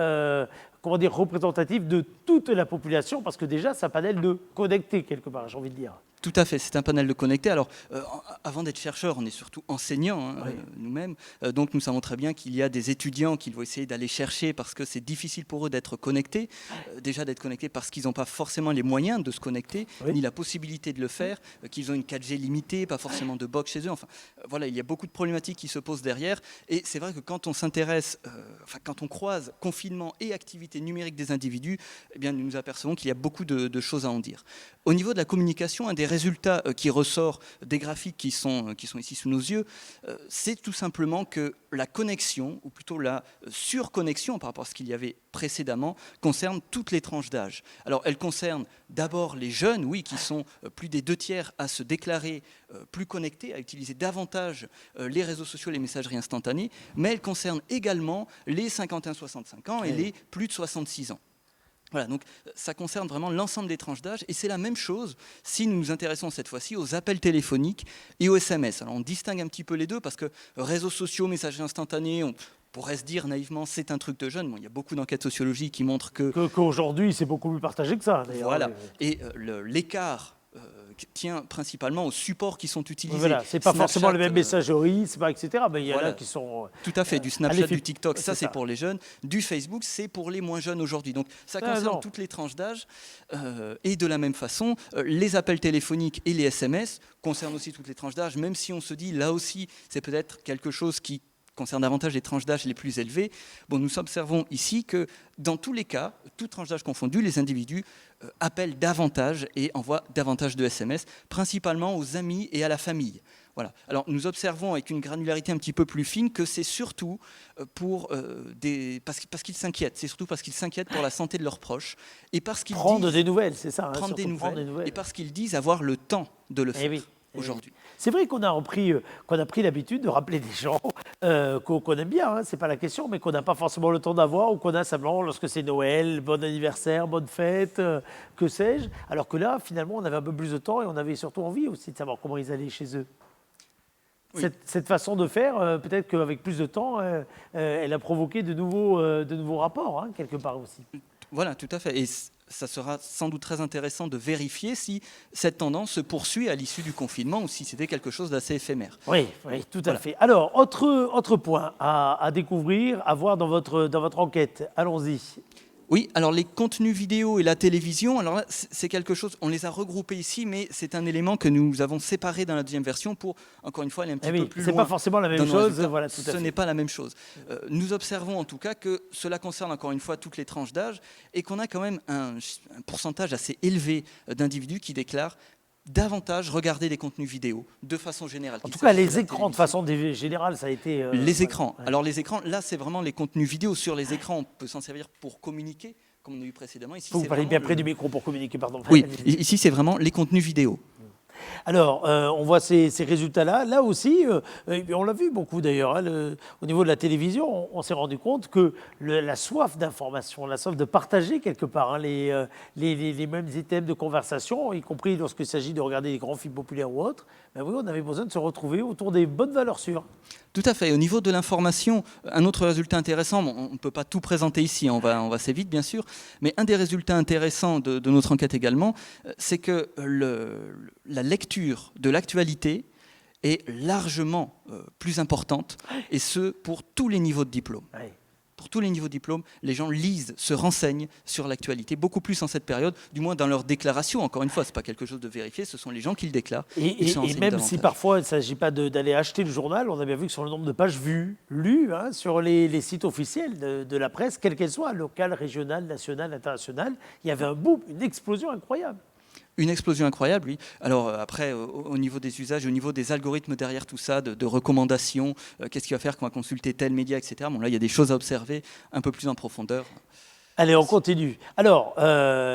Speaker 2: représentatif de toute la population, parce que déjà, c'est un panel de connectés, quelque part, j'ai envie de dire.
Speaker 4: Tout à fait, c'est un panel de connectés. Alors, avant d'être chercheur, on est surtout enseignant nous-mêmes. Donc, nous savons très bien qu'il y a des étudiants qui vont essayer d'aller chercher parce que c'est difficile pour eux d'être connectés. Déjà d'être connectés parce qu'ils n'ont pas forcément les moyens de se connecter, ni la possibilité de le faire, qu'ils ont une 4G limitée, pas forcément de box chez eux. Enfin, voilà, il y a beaucoup de problématiques qui se posent derrière. Et c'est vrai que quand on s'intéresse, quand on croise confinement et activité numérique des individus, eh bien, nous nous apercevons qu'il y a beaucoup de choses à en dire. Au niveau de la communication, un des résultats qui ressort des graphiques qui sont ici sous nos yeux, c'est tout simplement que la connexion, ou plutôt la surconnexion par rapport à ce qu'il y avait précédemment, concerne toutes les tranches d'âge. Alors, elle concerne d'abord les jeunes, oui, qui sont plus des 2/3 à se déclarer plus connectés, à utiliser davantage les réseaux sociaux, les messageries instantanées, mais elle concerne également les 51-65 ans et les plus de 66 ans. Voilà, donc ça concerne vraiment l'ensemble des tranches d'âge et c'est la même chose si nous nous intéressons cette fois-ci aux appels téléphoniques et aux SMS. Alors on distingue un petit peu les deux parce que réseaux sociaux, messagerie instantanée, on pourrait se dire naïvement c'est un truc de jeune. Bon, il y a beaucoup d'enquêtes sociologiques qui montrent
Speaker 2: qu'aujourd'hui c'est beaucoup plus partagé que ça d'ailleurs.
Speaker 4: Voilà, et l'écart tient principalement aux supports qui sont utilisés.
Speaker 2: Voilà, c'est pas forcément les mêmes messageries, c'est pas etc. Mais il y en a qui sont
Speaker 4: tout à fait du Snapchat, du TikTok, ça c'est pour les jeunes, du Facebook c'est pour les moins jeunes aujourd'hui. Donc ça concerne toutes les tranches d'âge et de la même façon, les appels téléphoniques et les SMS concernent aussi toutes les tranches d'âge. Même si on se dit là aussi c'est peut-être quelque chose qui concerne davantage les tranches d'âge les plus élevées. Bon, nous observons ici que dans tous les cas, toutes tranches d'âge confondues, les individus appellent davantage et envoient davantage de SMS, principalement aux amis et à la famille. Voilà. Alors nous observons avec une granularité un petit peu plus fine que c'est surtout parce qu'ils s'inquiètent. C'est surtout parce qu'ils s'inquiètent pour la santé de leurs proches et parce qu'ils
Speaker 2: prendre des nouvelles, c'est ça.
Speaker 4: Prendre des nouvelles et parce qu'ils disent avoir le temps de le faire. Aujourd'hui.
Speaker 2: C'est vrai qu'on a pris l'habitude de rappeler des gens qu'on aime bien, hein, c'est pas la question, mais qu'on n'a pas forcément le temps d'avoir ou qu'on a simplement lorsque c'est Noël, bon anniversaire, bonne fête, que sais-je. Alors que là, finalement, on avait un peu plus de temps et on avait surtout envie aussi de savoir comment ils allaient chez eux. Oui. Cette façon de faire, peut-être qu'avec plus de temps, elle a provoqué de nouveaux rapports, hein, quelque part aussi.
Speaker 4: Voilà, tout à fait. Et ça sera sans doute très intéressant de vérifier si cette tendance se poursuit à l'issue du confinement ou si c'était quelque chose d'assez éphémère.
Speaker 2: Oui, tout à fait. Alors, autre point à découvrir, à voir dans votre enquête. Allons-y.
Speaker 4: Oui, alors les contenus vidéo et la télévision, alors là, c'est quelque chose, on les a regroupés ici, mais c'est un élément que nous avons séparé dans la deuxième version pour, encore une fois, aller un petit peu plus loin.
Speaker 2: C'est pas forcément la même chose, voilà, tout à fait.
Speaker 4: Ce n'est pas la même chose. Nous observons en tout cas que cela concerne encore une fois toutes les tranches d'âge et qu'on a quand même un pourcentage assez élevé d'individus qui déclarent davantage regarder des contenus vidéo de façon générale.
Speaker 2: En tout cas, les écrans, de façon générale, ça a été...
Speaker 4: les écrans. Ouais. Alors les écrans, là, c'est vraiment les contenus vidéo. Sur les écrans, on peut s'en servir pour communiquer, comme on a eu précédemment. Ici,
Speaker 2: vous parlez bien près du micro pour communiquer, pardon.
Speaker 4: Oui, ici, c'est vraiment les contenus vidéo.
Speaker 2: Alors, on voit ces résultats-là. Là aussi, on l'a vu beaucoup d'ailleurs, hein, au niveau de la télévision, on s'est rendu compte que la soif d'information, la soif de partager quelque part hein, les mêmes items de conversation, y compris lorsqu'il s'agit de regarder des grands films populaires ou autres, ben oui, on avait besoin de se retrouver autour des bonnes valeurs sûres.
Speaker 4: Tout à fait. Au niveau de l'information, un autre résultat intéressant, on ne peut pas tout présenter ici, on va assez vite bien sûr, mais un des résultats intéressants de notre enquête également, c'est que la lecture de l'actualité est largement plus importante, et ce, pour tous les niveaux de diplôme.
Speaker 2: Oui.
Speaker 4: Pour tous les niveaux de diplôme, les gens lisent, se renseignent sur l'actualité, beaucoup plus en cette période, du moins dans leurs déclarations. Encore une fois, ce n'est pas quelque chose de vérifié, ce sont les gens qui le déclarent.
Speaker 2: Et même si parfois il ne s'agit pas d'aller acheter le journal, on a bien vu que sur le nombre de pages lues hein, sur les sites officiels de la presse, quelle qu'elle soit, locale, régionale, nationale, internationale, il y avait un boom, une explosion incroyable.
Speaker 4: Une explosion incroyable, oui. Alors après, au niveau des usages, au niveau des algorithmes derrière tout ça, de recommandations, qu'est-ce qu'il va faire qu'on va consulter tel média, etc. Bon, là, il y a des choses à observer un peu plus en profondeur.
Speaker 2: Allez, on continue. Alors,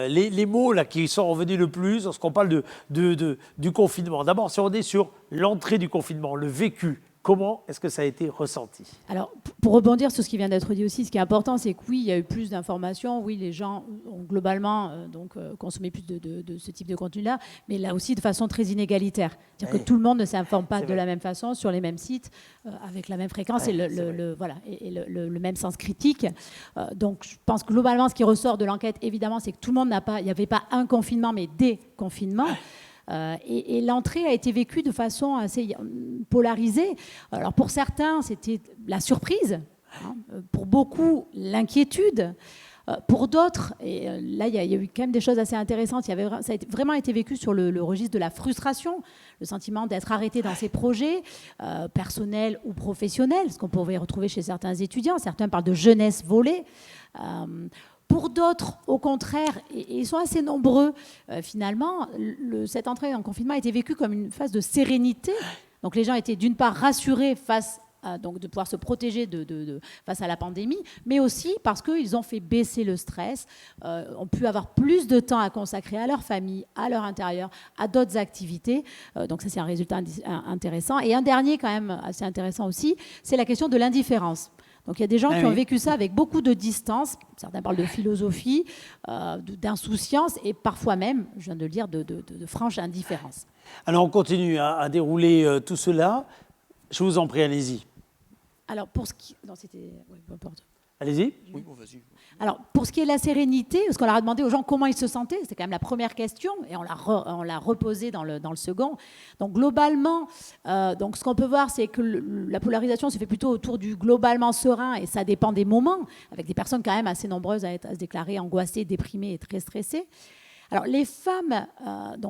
Speaker 2: les mots là, qui sont revenus le plus lorsqu'on parle du confinement. D'abord, si on est sur l'entrée du confinement, le vécu, comment est-ce que ça a été ressenti ?
Speaker 3: Alors, pour rebondir sur ce qui vient d'être dit aussi, ce qui est important, c'est que oui, il y a eu plus d'informations, oui, les gens ont globalement consommé plus de ce type de contenu-là, mais là aussi de façon très inégalitaire. C'est-à-dire que tout le monde ne s'informe pas de la même façon, sur les mêmes sites, avec la même fréquence et le même sens critique. Donc, je pense que globalement, ce qui ressort de l'enquête, évidemment, c'est que tout le monde il n'y avait pas un confinement, mais des confinements. Et l'entrée a été vécue de façon assez polarisée. Alors pour certains, c'était la surprise, hein, pour beaucoup, l'inquiétude. Pour d'autres, et là il y a eu quand même des choses assez intéressantes, ça a vraiment été vécu sur le registre de la frustration, le sentiment d'être arrêté dans ses projets, personnels ou professionnels, ce qu'on pouvait retrouver chez certains étudiants. Certains parlent de jeunesse volée. Pour d'autres, au contraire, et ils sont assez nombreux, finalement, cette entrée en confinement a été vécue comme une phase de sérénité. Donc les gens étaient d'une part rassurés face à, donc de pouvoir se protéger face à la pandémie, mais aussi parce qu'ils ont fait baisser le stress, ont pu avoir plus de temps à consacrer à leur famille, à leur intérieur, à d'autres activités. Donc ça, c'est un résultat intéressant. Et un dernier, quand même, assez intéressant aussi, c'est la question de l'indifférence. Donc il y a des gens qui ont vécu ça avec beaucoup de distance. Certains parlent de philosophie, d'insouciance et parfois même, je viens de le dire, de franche indifférence.
Speaker 2: Alors on continue à dérouler tout cela. Je vous en prie, allez-y.
Speaker 3: Alors pour ce qui... Non, c'était... Oui, peu importe.
Speaker 2: Allez-y.
Speaker 4: Oui, bon, vas-y.
Speaker 3: Alors, pour ce qui est de la sérénité, parce qu'on leur a demandé aux gens comment ils se sentaient, c'était quand même la première question, et on l'a reposée dans le second. Donc, globalement, ce qu'on peut voir, c'est que la polarisation se fait plutôt autour du globalement serein, et ça dépend des moments, avec des personnes quand même assez nombreuses à se déclarer angoissées, déprimées et très stressées. Alors, les femmes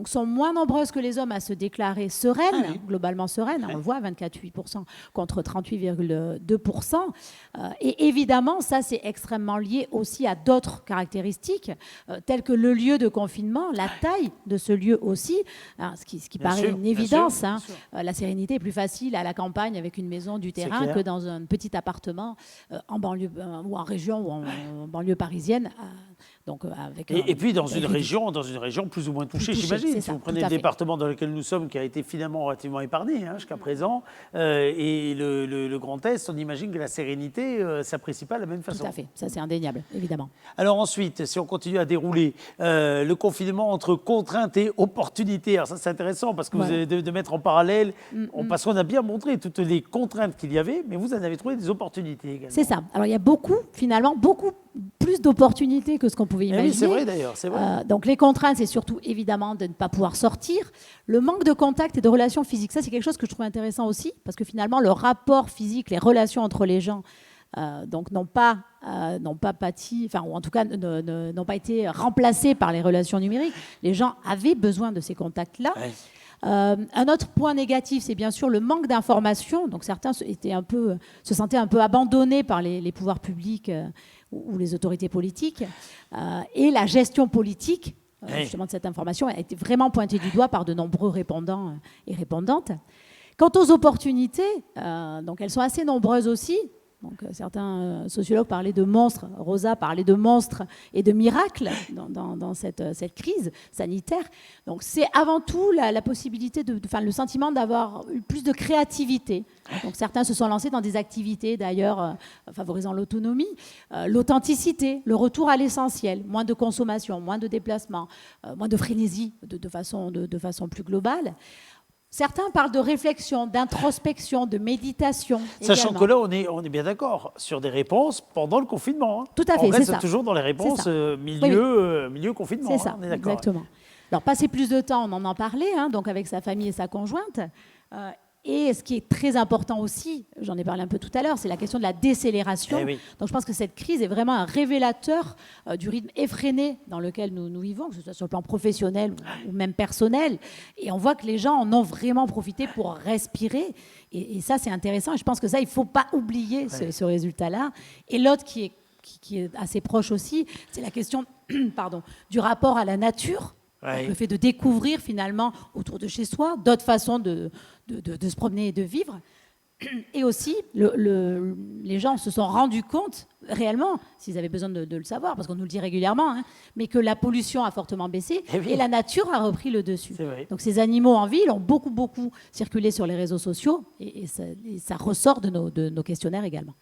Speaker 3: sont moins nombreuses que les hommes à se déclarer sereines, globalement sereines, on le voit, 24,8% contre 38,2%. Et évidemment, ça, c'est extrêmement lié aussi à d'autres caractéristiques, telles que le lieu de confinement, la taille de ce lieu aussi, hein, ce qui paraît une évidence. Bien sûr. La sérénité est plus facile à la campagne avec une maison du terrain que dans un petit appartement en banlieue ou en région ou en banlieue parisienne. Donc,
Speaker 2: et puis dans une région plus ou moins touchée, j'imagine. Si vous prenez le département dans lequel nous sommes, qui a été finalement relativement épargné jusqu'à présent, et le Grand Est, on imagine que la sérénité s'apprécie pas de la même façon.
Speaker 3: Tout à fait, ça c'est indéniable, évidemment.
Speaker 2: Alors ensuite, si on continue à dérouler le confinement entre contraintes et opportunités, alors ça c'est intéressant parce que vous avez de mettre en parallèle, parce qu'on a bien montré toutes les contraintes qu'il y avait, mais vous en avez trouvé des opportunités également. C'est
Speaker 3: ça. Alors il y a beaucoup plus d'opportunités que ce qu'on pouvait imaginer.
Speaker 2: Oui, c'est vrai d'ailleurs, c'est vrai.
Speaker 3: Donc les contraintes, c'est surtout évidemment de ne pas pouvoir sortir. Le manque de contact et de relations physiques, ça c'est quelque chose que je trouve intéressant aussi, parce que finalement le rapport physique, les relations entre les gens, n'ont pas pâti, enfin, ou en tout cas n'ont pas été remplacés par les relations numériques. Les gens avaient besoin de ces contacts-là. Ouais. Un autre point négatif, c'est bien sûr le manque d'informations. Donc certains se sentaient un peu abandonnés par les pouvoirs publics ou les autorités politiques. Et la gestion politique
Speaker 2: Oui.
Speaker 3: justement de cette information a été vraiment pointée du doigt par de nombreux répondants et répondantes. Quant aux opportunités, donc elles sont assez nombreuses aussi. Donc, certains sociologues parlaient de monstres, Rosa parlait de monstres et de miracles dans cette crise sanitaire. Donc c'est avant tout la possibilité, le sentiment d'avoir eu plus de créativité. Donc certains se sont lancés dans des activités d'ailleurs favorisant l'autonomie, l'authenticité, le retour à l'essentiel, moins de consommation, moins de déplacement, moins de frénésie de façon plus globale. Certains parlent de réflexion, d'introspection, de méditation.
Speaker 2: Sachant
Speaker 3: également.
Speaker 2: que là, on est bien d'accord sur des réponses pendant le confinement. Hein.
Speaker 3: Tout à fait,
Speaker 2: On
Speaker 3: c'est
Speaker 2: reste
Speaker 3: ça.
Speaker 2: toujours dans les réponses milieu confinement.
Speaker 3: C'est ça,
Speaker 2: Hein, on est d'accord.
Speaker 3: exactement. Alors, passer plus de temps, on en parlait, donc avec sa famille et sa conjointe. Et ce qui est très important aussi, j'en ai parlé un peu tout à l'heure, c'est la question de la décélération.
Speaker 2: Eh oui.
Speaker 3: Donc je pense que cette crise est vraiment un révélateur du rythme effréné dans lequel nous vivons, que ce soit sur le plan professionnel ou même personnel. Et on voit que les gens en ont vraiment profité pour respirer. Et ça, c'est intéressant. Et je pense que ça, il ne faut pas oublier ce résultat-là. Et l'autre qui est assez proche aussi, c'est la question du rapport à la nature.
Speaker 2: Ouais.
Speaker 3: Le fait de découvrir finalement autour de chez soi d'autres façons de se promener et de vivre. Et aussi, les gens se sont rendus compte réellement, s'ils avaient besoin de le savoir, parce qu'on nous le dit régulièrement, mais que la pollution a fortement baissé et la nature a repris le dessus.
Speaker 2: C'est vrai.
Speaker 3: Donc ces animaux en ville ont beaucoup circulé sur les réseaux sociaux et ça ressort de nos questionnaires également.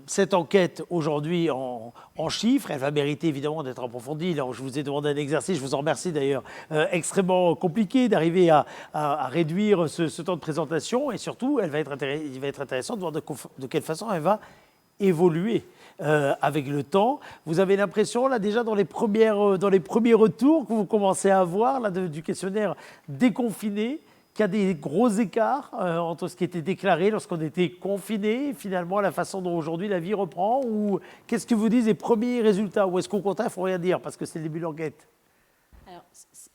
Speaker 2: Cette enquête aujourd'hui en chiffres, elle va mériter évidemment d'être approfondie. Là, je vous ai demandé un exercice, je vous en remercie d'ailleurs, extrêmement compliqué d'arriver à réduire ce temps de présentation et surtout, il va être intéressant de voir de quelle façon elle va évoluer avec le temps. Vous avez l'impression, là déjà dans les premiers retours que vous commencez à avoir là, du questionnaire déconfiné, qu'il y a des gros écarts entre ce qui était déclaré lorsqu'on était confiné et finalement la façon dont aujourd'hui la vie reprend, ou qu'est-ce que vous disent les premiers résultats, ou est-ce qu'au contraire il ne faut rien dire parce que c'est le début de l'enquête?
Speaker 3: Alors,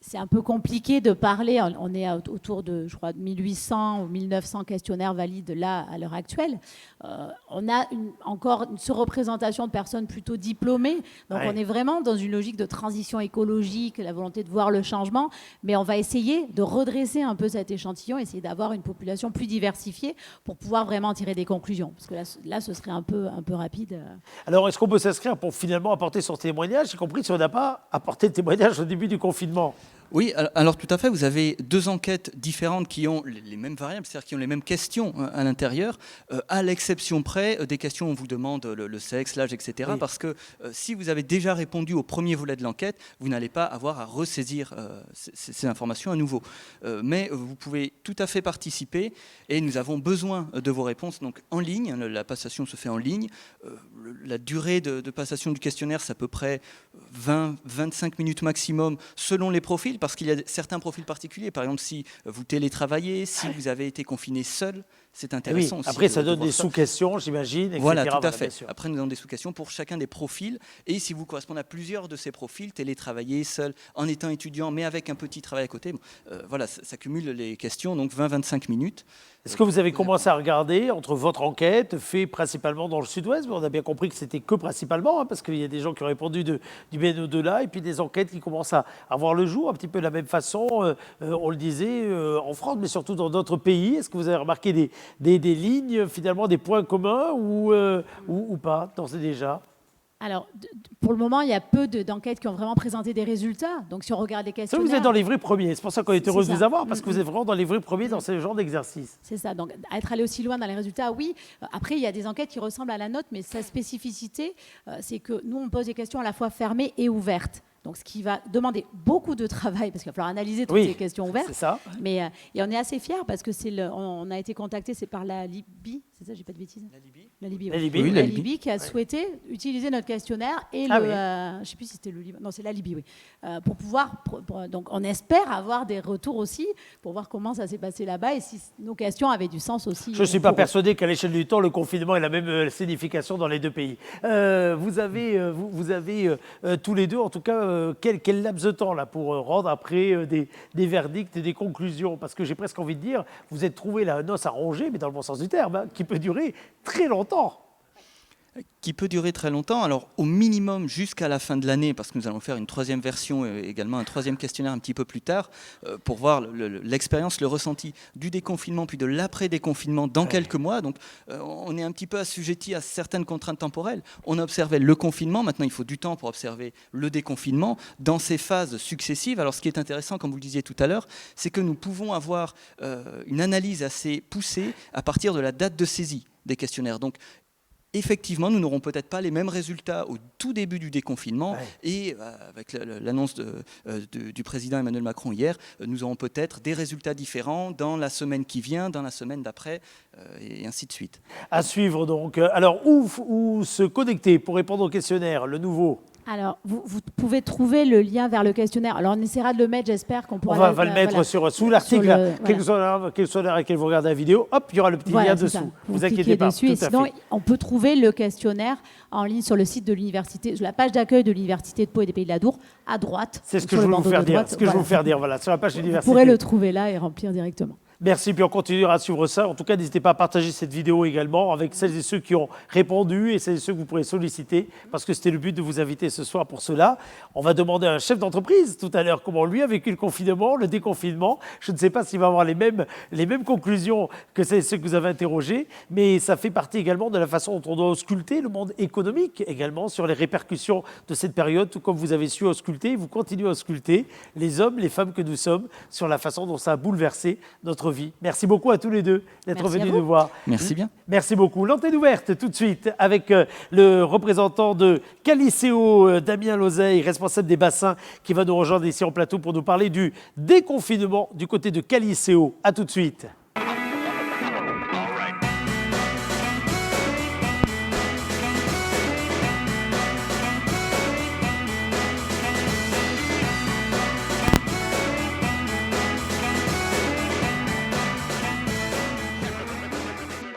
Speaker 3: c'est un peu compliqué de parler. On est autour de, je crois, 1800 ou 1900 questionnaires valides là, à l'heure actuelle. On a encore une surreprésentation de personnes plutôt diplômées. Donc, on est vraiment dans une logique de transition écologique, la volonté de voir le changement. Mais on va essayer de redresser un peu cet échantillon, essayer d'avoir une population plus diversifiée pour pouvoir vraiment tirer des conclusions. Parce que là ce serait un peu rapide.
Speaker 2: Alors, est-ce qu'on peut s'inscrire pour finalement apporter son témoignage, y compris si on n'a pas apporté de témoignage au début du confinement?
Speaker 4: Oui, alors tout à fait, vous avez deux enquêtes différentes qui ont les mêmes variables, c'est-à-dire qui ont les mêmes questions à l'intérieur, à l'exception près des questions où on vous demande le sexe, l'âge, etc. Oui. Parce que si vous avez déjà répondu au premier volet de l'enquête, vous n'allez pas avoir à ressaisir ces informations à nouveau. Mais vous pouvez tout à fait participer et nous avons besoin de vos réponses. Donc en ligne, la passation se fait en ligne. La durée de passation du questionnaire, c'est à peu près 20-25 minutes maximum selon les profils, parce qu'il y a certains profils particuliers. Par exemple, si vous télétravaillez, si vous avez été confiné seul, c'est intéressant.
Speaker 2: Oui.
Speaker 4: Aussi.
Speaker 2: Après, ça donne des sous-questions, j'imagine, etc.
Speaker 4: Voilà, tout à fait. Après, nous donnons des sous-questions pour chacun des profils. Et si vous correspondez à plusieurs de ces profils, télétravailler seul, en étant étudiant, mais avec un petit travail à côté, voilà, ça cumule les questions, donc 20-25 minutes.
Speaker 2: Est-ce que vous avez commencé à regarder entre votre enquête, faite principalement dans le sud-ouest, mais on a bien compris que c'était que principalement, parce qu'il y a des gens qui ont répondu du bien au-delà, et puis des enquêtes qui commencent à voir le jour, un petit peu de la même façon, on le disait, en France, mais surtout dans d'autres pays. Est-ce que vous avez remarqué des lignes, finalement, des points communs ou pas, d'ores et déjà?
Speaker 3: Alors, pour le moment, il y a peu d'enquêtes qui ont vraiment présenté des résultats. Donc, si on regarde les questionnaires...
Speaker 2: Vous êtes dans les vrais premiers. C'est pour ça qu'on est heureux de vous avoir, parce que vous êtes vraiment dans les vrais premiers dans ce genre d'exercice.
Speaker 3: C'est ça. Donc, être allé aussi loin dans les résultats, oui. Après, il y a des enquêtes qui ressemblent à la nôtre, mais sa spécificité, c'est que nous, on pose des questions à la fois fermées et ouvertes. Donc, ce qui va demander beaucoup de travail, parce qu'il va falloir analyser toutes ces questions ouvertes.
Speaker 2: C'est ça.
Speaker 3: Mais, et on est assez fiers, parce que on a été contacté, c'est par la Libye, c'est ça, j'ai pas de bêtises? La Libye.
Speaker 2: Oui,
Speaker 3: la Libye qui a souhaité utiliser notre questionnaire et je ne sais plus si c'était le Liban. Non, c'est la Libye, oui. Pour pouvoir, donc on espère avoir des retours aussi pour voir comment ça s'est passé là-bas et si nos questions avaient du sens aussi.
Speaker 2: Je ne suis pas persuadé qu'à l'échelle du temps, le confinement ait la même signification dans les deux pays. Vous avez tous les deux, en tout cas, quel laps de temps là pour rendre après des verdicts et des conclusions? Parce que j'ai presque envie de dire, vous êtes trouvé la noce à ronger, mais dans le bon sens du terme, qui peut durer très longtemps.
Speaker 4: Qui peut durer très longtemps, alors au minimum jusqu'à la fin de l'année, parce que nous allons faire une troisième version et également un troisième questionnaire un petit peu plus tard, pour voir l'expérience, le ressenti du déconfinement, puis de l'après-déconfinement dans quelques mois. Donc on est un petit peu assujetti à certaines contraintes temporelles. On a observé le confinement, maintenant il faut du temps pour observer le déconfinement dans ces phases successives. Alors ce qui est intéressant, comme vous le disiez tout à l'heure, c'est que nous pouvons avoir une analyse assez poussée à partir de la date de saisie des questionnaires. Donc effectivement, nous n'aurons peut-être pas les mêmes résultats au tout début du déconfinement et avec l'annonce du président Emmanuel Macron hier, nous aurons peut-être des résultats différents dans la semaine qui vient, dans la semaine d'après et ainsi de suite.
Speaker 2: À suivre donc. Alors, où se connecter pour répondre au questionnaire, le nouveau?
Speaker 3: Alors, vous pouvez trouver le lien vers le questionnaire. Alors, on essaiera de le mettre, j'espère qu'on pourra...
Speaker 2: On va le mettre sous l'article, quel que soit l'heure à laquelle vous regardez la vidéo, hop, il y aura le petit lien dessous. Vous inquiétez pas.
Speaker 3: Dessus, et sinon, on peut trouver le questionnaire en ligne sur le site de l'université, sur la page d'accueil de l'Université de Pau et des Pays de la Dour, à droite.
Speaker 2: C'est ce que je veux vous faire dire. Ce que je veux vous faire dire, voilà, sur la page de l'université.
Speaker 3: Vous pourrez le trouver là et remplir directement.
Speaker 2: Merci, puis on continuera à suivre ça. En tout cas, n'hésitez pas à partager cette vidéo également avec celles et ceux qui ont répondu et celles et ceux que vous pourrez solliciter, parce que c'était le but de vous inviter ce soir pour cela. On va demander à un chef d'entreprise tout à l'heure comment lui a vécu le confinement, le déconfinement. Je ne sais pas s'il va avoir les mêmes conclusions que celles que vous avez interrogées, mais ça fait partie également de la façon dont on doit ausculter le monde économique également sur les répercussions de cette période, tout comme vous avez su ausculter, vous continuez à ausculter les hommes, les femmes que nous sommes sur la façon dont ça a bouleversé notre vie. Merci beaucoup à tous les deux d'être venus nous voir.
Speaker 4: Merci bien.
Speaker 2: Merci beaucoup. L'antenne ouverte tout de suite avec le représentant de Caliceo, Damien Lozeille, responsable des bassins, qui va nous rejoindre ici en plateau pour nous parler du déconfinement du côté de Caliceo. À tout de suite.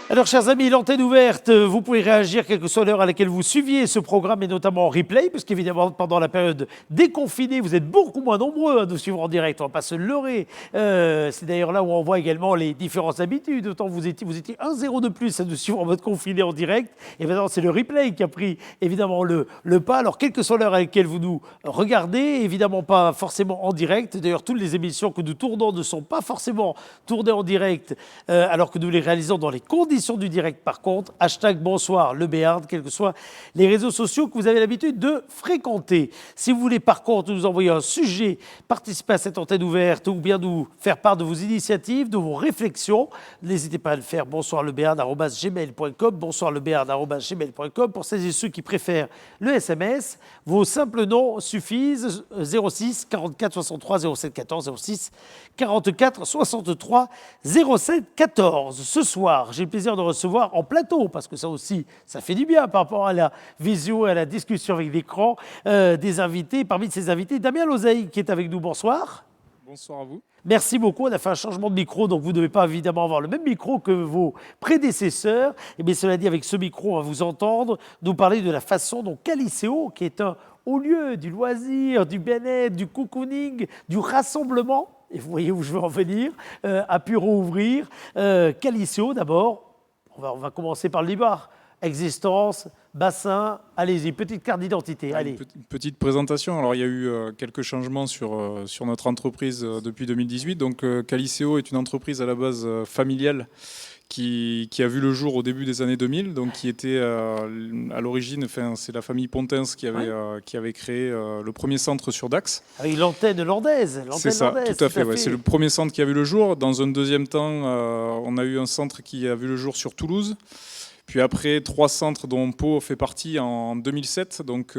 Speaker 2: Alors, chers amis, l'antenne ouverte, vous pouvez réagir quelle que soit l'heure à laquelle vous suiviez ce programme et notamment en replay, parce qu'évidemment, pendant la période déconfinée, vous êtes beaucoup moins nombreux à nous suivre en direct, on ne va pas se leurrer. C'est d'ailleurs là où on voit également les différentes habitudes. Autant vous étiez 1-0 de plus à nous suivre en mode confiné en direct, et maintenant c'est le replay qui a pris évidemment le pas. Alors, quelle que soit l'heure à laquelle vous nous regardez, évidemment pas forcément en direct. D'ailleurs, toutes les émissions que nous tournons ne sont pas forcément tournées en direct, alors que nous les réalisons dans les conditions du direct. Par contre, hashtag bonsoir le Béarn, quels que soient les réseaux sociaux que vous avez l'habitude de fréquenter. Si vous voulez par contre nous envoyer un sujet, participer à cette antenne ouverte ou bien nous faire part de vos initiatives, de vos réflexions, n'hésitez pas à le faire. bonsoirlebéarn@gmail.com, bonsoirlebéarn@gmail.com. Pour celles et ceux qui préfèrent le SMS, vos simples noms suffisent. 06 44 63 07 14, 06 44 63 07 14. Ce soir, j'ai le plaisir de recevoir en plateau, parce que ça aussi, ça fait du bien par rapport à la visio et à la discussion avec l'écran, des invités. Parmi ces invités, Damien Lozeille qui est avec nous. Bonsoir.
Speaker 5: Bonsoir à vous.
Speaker 2: Merci beaucoup. On a fait un changement de micro, donc vous ne devez pas évidemment avoir le même micro que vos prédécesseurs. Et bien cela dit, avec ce micro, on va vous entendre nous parler de la façon dont Caliceo, qui est un haut lieu du loisir, du bien-être, du cocooning, du rassemblement, et vous voyez où je veux en venir, a pu rouvrir. Caliceo d'abord. On va commencer par le départ. Existence, bassin, allez-y, petite carte d'identité. Allez.
Speaker 5: Une petite présentation. Alors, il y a eu quelques changements sur notre entreprise depuis 2018. Donc, Caliceo est une entreprise à la base familiale qui a vu le jour au début des années 2000, donc qui était à l'origine, c'est la famille Pontens qui avait créé le premier centre sur Dax.
Speaker 2: Avec l'antenne landaise.
Speaker 5: C'est ça, tout à fait. Ouais. C'est le premier centre qui a vu le jour. Dans un deuxième temps, on a eu un centre qui a vu le jour sur Toulouse. Puis après, 3 centres dont Pau fait partie en 2007, donc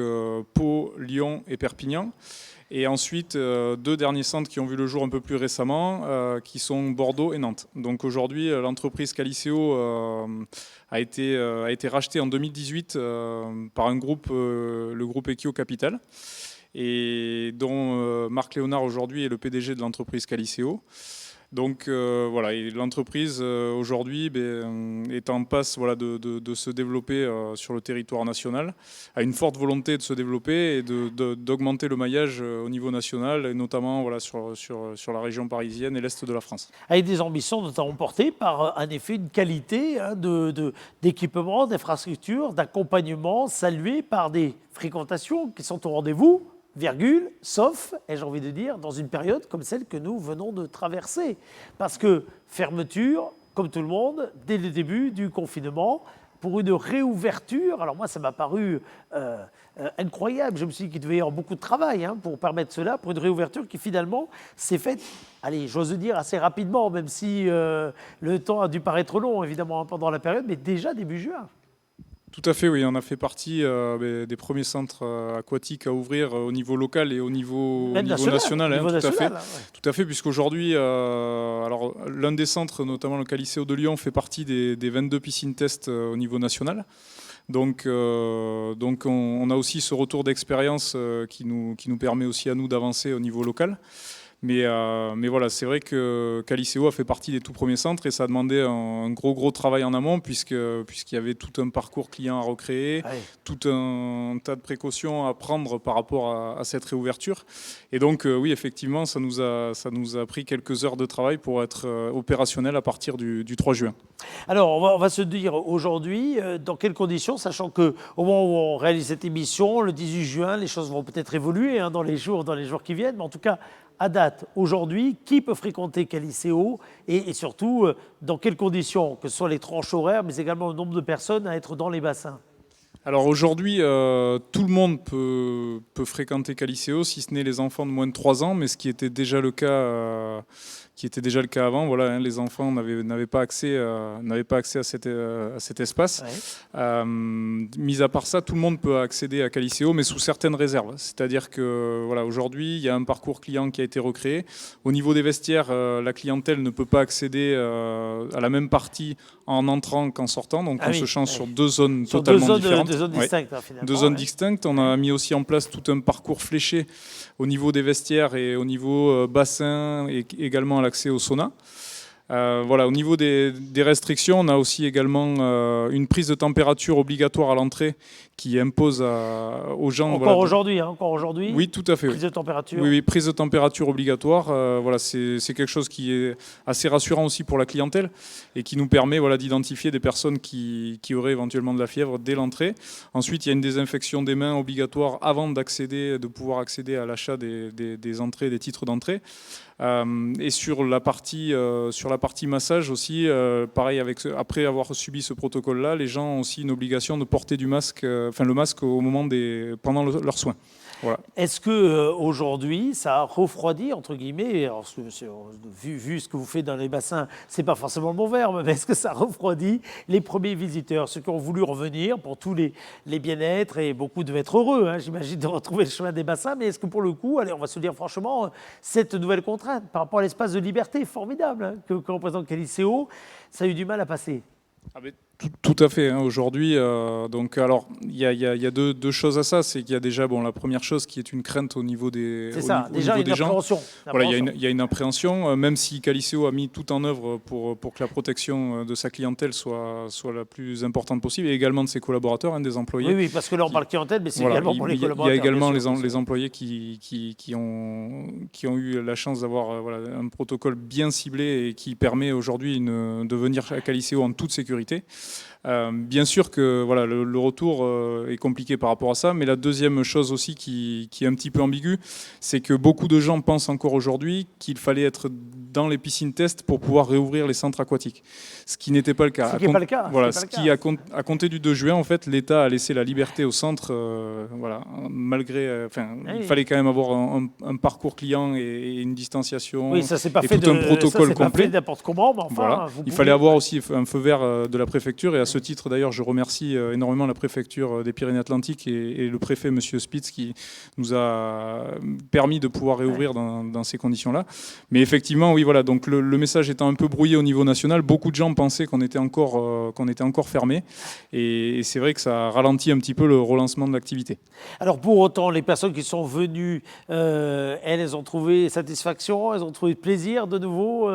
Speaker 5: Pau, Lyon et Perpignan. Et ensuite, 2 derniers centres qui ont vu le jour un peu plus récemment, qui sont Bordeaux et Nantes. Donc aujourd'hui, l'entreprise Caliceo a été rachetée en 2018 par un groupe, le groupe Equio Capital, et dont Marc Léonard aujourd'hui est le PDG de l'entreprise Caliceo. Donc voilà, et l'entreprise aujourd'hui est en passe de se développer sur le territoire national, a une forte volonté de se développer et d'augmenter le maillage au niveau national, et notamment sur la région parisienne et l'Est de la France.
Speaker 2: Avec des ambitions notamment portées par en effet une qualité d'équipement, d'infrastructure, d'accompagnement saluée par des fréquentations qui sont au rendez-vous, virgule, sauf, ai-je envie de dire, dans une période comme celle que nous venons de traverser. Parce que fermeture, comme tout le monde, dès le début du confinement, pour une réouverture, alors moi ça m'a paru incroyable, je me suis dit qu'il devait y avoir beaucoup de travail pour permettre cela, pour une réouverture qui finalement s'est faite, allez, j'ose dire assez rapidement, même si le temps a dû paraître long évidemment pendant la période, mais déjà début juin.
Speaker 5: Tout à fait, oui. On a fait partie des premiers centres aquatiques à ouvrir au niveau local et au niveau national. Tout à fait, puisqu'aujourd'hui, alors l'un des centres, notamment le Caliceo de Lyon, fait partie des 22 piscines test au niveau national. Donc on a aussi ce retour d'expérience qui nous permet aussi à nous d'avancer au niveau local. Mais voilà, c'est vrai que Caliceo a fait partie des tout premiers centres et ça a demandé un gros travail en amont puisqu'il y avait tout un parcours client à recréer, tout un tas de précautions à prendre par rapport à cette réouverture. Et donc oui, effectivement, ça nous a pris quelques heures de travail pour être opérationnel à partir du 3 juin.
Speaker 2: Alors, on va se dire aujourd'hui, dans quelles conditions, sachant qu'au moment où on réalise cette émission, le 18 juin, les choses vont peut-être évoluer dans les jours qui viennent, mais en tout cas, à date, aujourd'hui, qui peut fréquenter Caliceo et surtout, dans quelles conditions, que ce soit les tranches horaires, mais également le nombre de personnes à être dans les bassins?
Speaker 5: Alors aujourd'hui, tout le monde peut fréquenter Caliceo, si ce n'est les enfants de moins de 3 ans, mais ce qui était déjà le cas, avant. Voilà, les enfants n'avaient pas accès à cet espace. Ouais. Mis à part ça, tout le monde peut accéder à Caliceo, mais sous certaines réserves. C'est-à-dire que voilà, aujourd'hui, il y a un parcours client qui a été recréé. Au niveau des vestiaires, la clientèle ne peut pas accéder à la même partie en entrant qu'en sortant. Donc on se change sur 2 zones totalement différentes.
Speaker 2: Deux zones distinctes, finalement.
Speaker 5: 2 zones distinctes. On a mis aussi en place tout un parcours fléché au niveau des vestiaires et au niveau bassin et également à l'accès au sauna. Voilà, au niveau des restrictions, on a aussi également une prise de température obligatoire à l'entrée qui impose aux gens...
Speaker 2: Encore aujourd'hui.
Speaker 5: Oui, tout à fait.
Speaker 2: Prise de température.
Speaker 5: Oui, prise de température obligatoire. Voilà, c'est quelque chose qui est assez rassurant aussi pour la clientèle et qui nous permet d'identifier des personnes qui auraient éventuellement de la fièvre dès l'entrée. Ensuite, il y a une désinfection des mains obligatoire avant de pouvoir accéder à l'achat des entrées, des titres d'entrée. Et sur la partie massage aussi, pareil, après avoir subi ce protocole-là, les gens ont aussi une obligation de porter le masque pendant leurs soins. Voilà.
Speaker 2: Est-ce que aujourd'hui, ça a refroidi, entre guillemets, alors, vu ce que vous faites dans les bassins, c'est pas forcément le bon verbe, mais est-ce que ça refroidit les premiers visiteurs, ceux qui ont voulu revenir pour tous les bien-être, et beaucoup devaient être heureux, j'imagine, de retrouver le chemin des bassins, mais est-ce que pour le coup, allez, on va se dire franchement, cette nouvelle contrainte par rapport à l'espace de liberté formidable que représente Caliceo, ça a eu du mal à passer?
Speaker 5: Tout à fait. Aujourd'hui, donc alors il y a deux choses à ça. C'est qu'il y a déjà la première chose qui est une crainte au niveau des gens.
Speaker 2: C'est ça. Déjà une appréhension.
Speaker 5: Voilà, il y a une appréhension, même si Caliceo a mis tout en œuvre pour que la protection de sa clientèle soit la plus importante possible, et également de ses collaborateurs, des employés.
Speaker 2: Oui, parce que là on parle clientèle, mais c'est également pour les collaborateurs.
Speaker 5: Il y a également les employés qui ont eu la chance d'avoir un protocole bien ciblé et qui permet aujourd'hui de venir à Caliceo en toute sécurité. Bien sûr que le retour est compliqué par rapport à ça, mais la deuxième chose aussi qui est un petit peu ambiguë, c'est que beaucoup de gens pensent encore aujourd'hui qu'il fallait être dans les piscines test pour pouvoir réouvrir les centres aquatiques, ce qui n'était pas le cas. À compter du 2 juin, en fait, l'État a laissé la liberté au centre, malgré, il fallait quand même avoir un parcours client et une distanciation,
Speaker 2: oui, ça c'est pas
Speaker 5: et
Speaker 2: fait
Speaker 5: tout un protocole complet.
Speaker 2: N'importe comment, mais enfin,
Speaker 5: il fallait avoir aussi un feu vert de la préfecture, et à ce titre, d'ailleurs, je remercie énormément la préfecture des Pyrénées-Atlantiques et le préfet, M. Spitz, qui nous a permis de pouvoir réouvrir dans ces conditions-là. Mais effectivement, oui, oui, voilà, donc le message étant un peu brouillé au niveau national, beaucoup de gens pensaient qu'on était encore fermé. Et c'est vrai que ça ralentit un petit peu le relancement de l'activité.
Speaker 2: Alors pour autant, les personnes qui sont venues, elles ont trouvé satisfaction, elles ont trouvé plaisir de nouveau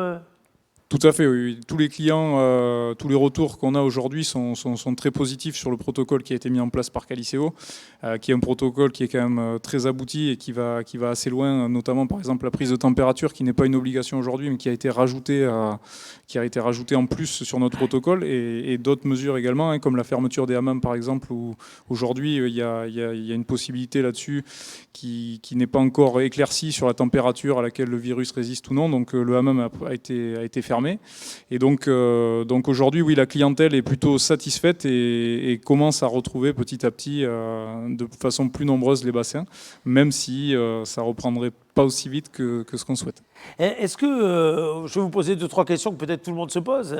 Speaker 5: Tout à fait, oui. Tous les clients, tous les retours qu'on a aujourd'hui sont très positifs sur le protocole qui a été mis en place par Qualiceo, qui est un protocole qui est quand même très abouti et qui va assez loin, notamment par exemple la prise de température qui n'est pas une obligation aujourd'hui mais qui a été rajoutée en plus sur notre protocole et d'autres mesures également, hein, comme la fermeture des hammams par exemple, où aujourd'hui il y a une possibilité là-dessus qui n'est pas encore éclaircie sur la température à laquelle le virus résiste ou non, donc le hammam a été fermé. Et donc aujourd'hui, oui, la clientèle est plutôt satisfaite et commence à retrouver petit à petit de façon plus nombreuse les bassins, même si ça reprendrait pas aussi vite que ce qu'on souhaite.
Speaker 2: Est-ce que, je vais vous poser 2-3 questions que peut-être tout le monde se pose.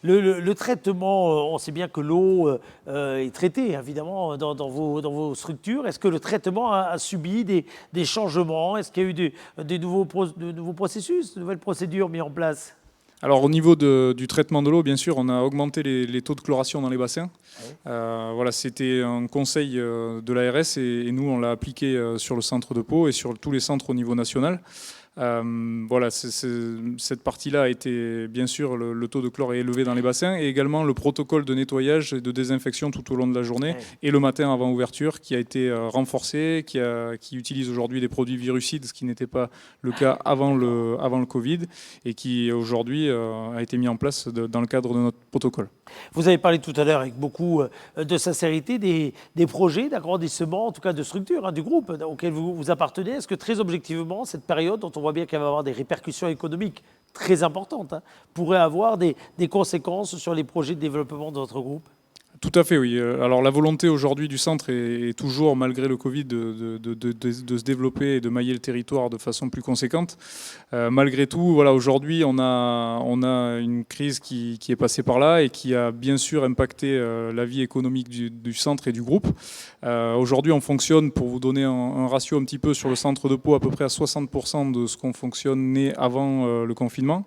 Speaker 2: Le traitement, on sait bien que l'eau est traitée, évidemment, dans vos structures. Est-ce que le traitement a subi des changements? Est-ce qu'il y a eu de nouveaux processus, de nouvelles procédures mises en place?
Speaker 5: Alors au niveau du traitement de l'eau, bien sûr, on a augmenté les taux de chloration dans les bassins. Oui. Voilà, c'était un conseil de l'ARS et nous, on l'a appliqué sur le centre de Pau et sur tous les centres au niveau national. Voilà, cette partie-là a été, bien sûr, le taux de chlore est élevé dans les bassins et également le protocole de nettoyage et de désinfection tout au long de la journée et le matin avant ouverture qui a été renforcé, qui utilise aujourd'hui des produits virucides, ce qui n'était pas le cas avant le Covid et qui aujourd'hui a été mis en place dans le cadre de notre protocole.
Speaker 2: Vous avez parlé tout à l'heure avec beaucoup de sincérité des projets d'agrandissement, en tout cas de structure, hein, du groupe auquel vous appartenez. Est-ce que très objectivement, cette période dont on voit bien qu'elle va avoir des répercussions économiques très importantes, hein, pourrait avoir des conséquences sur les projets de développement de votre groupe?
Speaker 5: Tout à fait, oui. Alors la volonté aujourd'hui du centre est toujours, malgré le Covid, de se développer et de mailler le territoire de façon plus conséquente. Malgré tout, voilà, aujourd'hui, on a une crise qui est passée par là et qui a bien sûr impacté la vie économique du centre et du groupe. Aujourd'hui, on fonctionne, pour vous donner un ratio un petit peu sur le centre de Pau, à peu près à 60% de ce qu'on fonctionnait avant le confinement.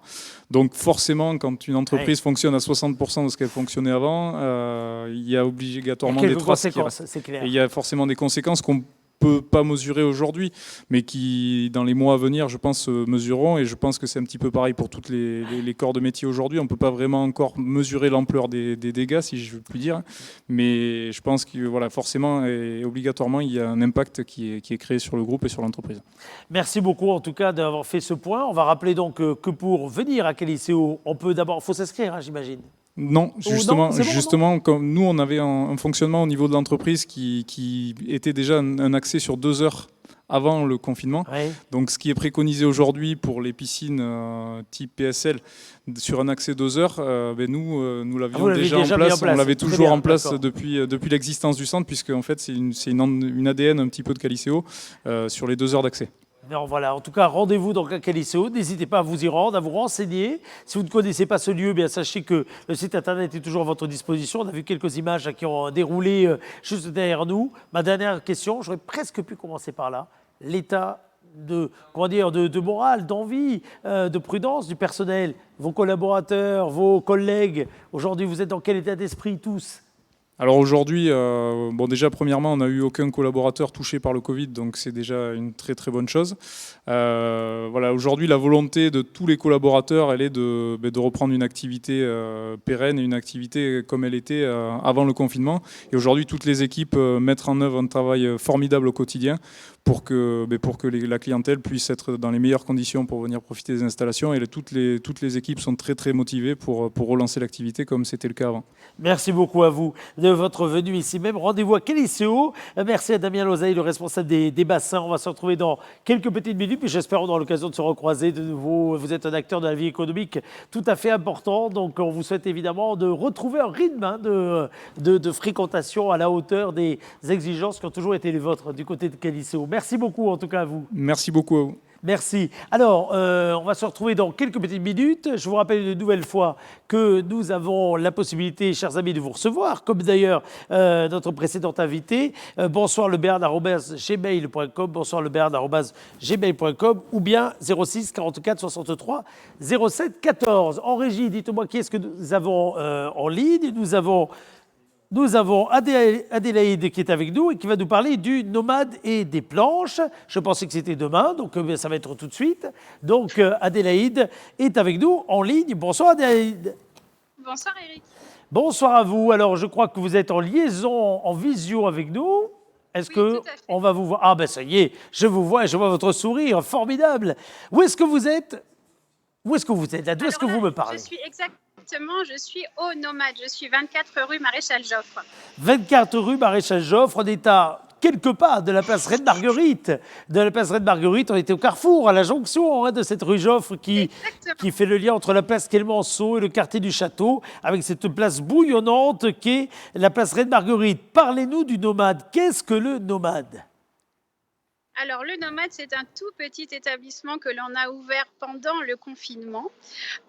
Speaker 5: Donc forcément, quand une entreprise fonctionne à 60% de ce qu'elle fonctionnait avant, il y a obligatoirement des traces qui restent.
Speaker 2: C'est clair.
Speaker 5: Et il y a forcément des conséquences qu'on peut pas mesurer aujourd'hui, mais qui, dans les mois à venir, je pense, mesureront. Et je pense que c'est un petit peu pareil pour toutes les corps de métier aujourd'hui. On ne peut pas vraiment encore mesurer l'ampleur des dégâts, si je puis dire. Mais je pense que voilà, forcément et obligatoirement, il y a un impact qui est créé sur le groupe et sur l'entreprise.
Speaker 2: Merci beaucoup, en tout cas, d'avoir fait ce point. On va rappeler donc que pour venir à Qualiceo, on peut d'abord, faut s'inscrire, hein, j'imagine.
Speaker 5: Non, justement,
Speaker 2: bon,
Speaker 5: comme nous, on avait un fonctionnement au niveau de l'entreprise qui était déjà un accès sur 2 heures avant le confinement.
Speaker 2: Oui.
Speaker 5: Donc, ce qui est préconisé aujourd'hui pour les piscines type PSL sur un accès 2 heures, nous l'avions déjà en place. On l'avait toujours en place depuis l'existence du centre, puisque en fait, c'est une ADN un petit peu de Qualiceo sur les 2 heures d'accès.
Speaker 2: Non, voilà, en tout cas, rendez-vous donc à Qualiceo. N'hésitez pas à vous y rendre, à vous renseigner. Si vous ne connaissez pas ce lieu, bien sachez que le site internet est toujours à votre disposition. On a vu quelques images qui ont déroulé juste derrière nous. Ma dernière question, j'aurais presque pu commencer par là. L'état de morale, d'envie, de prudence du personnel, vos collaborateurs, vos collègues. Aujourd'hui, vous êtes dans quel état d'esprit tous ?
Speaker 5: Alors aujourd'hui, déjà premièrement, on n'a eu aucun collaborateur touché par le Covid, donc c'est déjà une très très bonne chose. Voilà, aujourd'hui, la volonté de tous les collaborateurs, elle est de reprendre une activité pérenne et une activité comme elle était avant le confinement. Et aujourd'hui, toutes les équipes mettent en œuvre un travail formidable au quotidien pour que la clientèle puisse être dans les meilleures conditions pour venir profiter des installations. Et toutes les équipes sont très très motivées pour relancer l'activité comme c'était le cas avant.
Speaker 2: Merci beaucoup à vous de votre venue ici même. Rendez-vous à Qualiceo. Merci à Damien Lozaï, le responsable des bassins. On va se retrouver dans quelques petites minutes, puis j'espère qu'on aura l'occasion de se recroiser de nouveau. Vous êtes un acteur de la vie économique tout à fait important, donc on vous souhaite évidemment de retrouver un rythme de fréquentation à la hauteur des exigences qui ont toujours été les vôtres du côté de Qualiceo. Merci beaucoup en tout cas à vous.
Speaker 5: Merci beaucoup à vous.
Speaker 2: Merci. Alors, on va se retrouver dans quelques petites minutes. Je vous rappelle une nouvelle fois que nous avons la possibilité, chers amis, de vous recevoir, comme d'ailleurs notre précédente invitée. Bonsoirleberne@gmail.com, bonsoirleberne@gmail.com ou bien 06 44 63 07 14. En régie, dites-moi qui est-ce que nous avons en ligne. Nous avons Adélaïde qui est avec nous et qui va nous parler du nomade et des planches. Je pensais que c'était demain, donc ça va être tout de suite. Donc Adélaïde est avec nous en ligne. Bonsoir Adélaïde.
Speaker 6: Bonsoir Eric.
Speaker 2: Bonsoir à vous. Alors je crois que vous êtes en liaison, en visio avec nous. Est-ce que
Speaker 6: tout à fait.
Speaker 2: on va vous voir? Ah ben ça y est, je vous vois et je vois votre sourire, formidable. Où est-ce que vous êtes? Où est-ce que vous êtes là? D'où est-ce que vous me parlez?
Speaker 6: Je suis au Nomade, je suis 24 rue Maréchal Joffre.
Speaker 2: 24 rue Maréchal Joffre, on est à quelques pas de la place Reine-Marguerite. De la place Reine-Marguerite, on était au carrefour, à la jonction de cette rue Joffre qui fait le lien entre la place Clémenceau et le quartier du Château, avec cette place bouillonnante qu'est la place Reine-Marguerite. Parlez-nous du Nomade. Qu'est-ce que le Nomade?
Speaker 6: Alors le Nomade, c'est un tout petit établissement que l'on a ouvert pendant le confinement.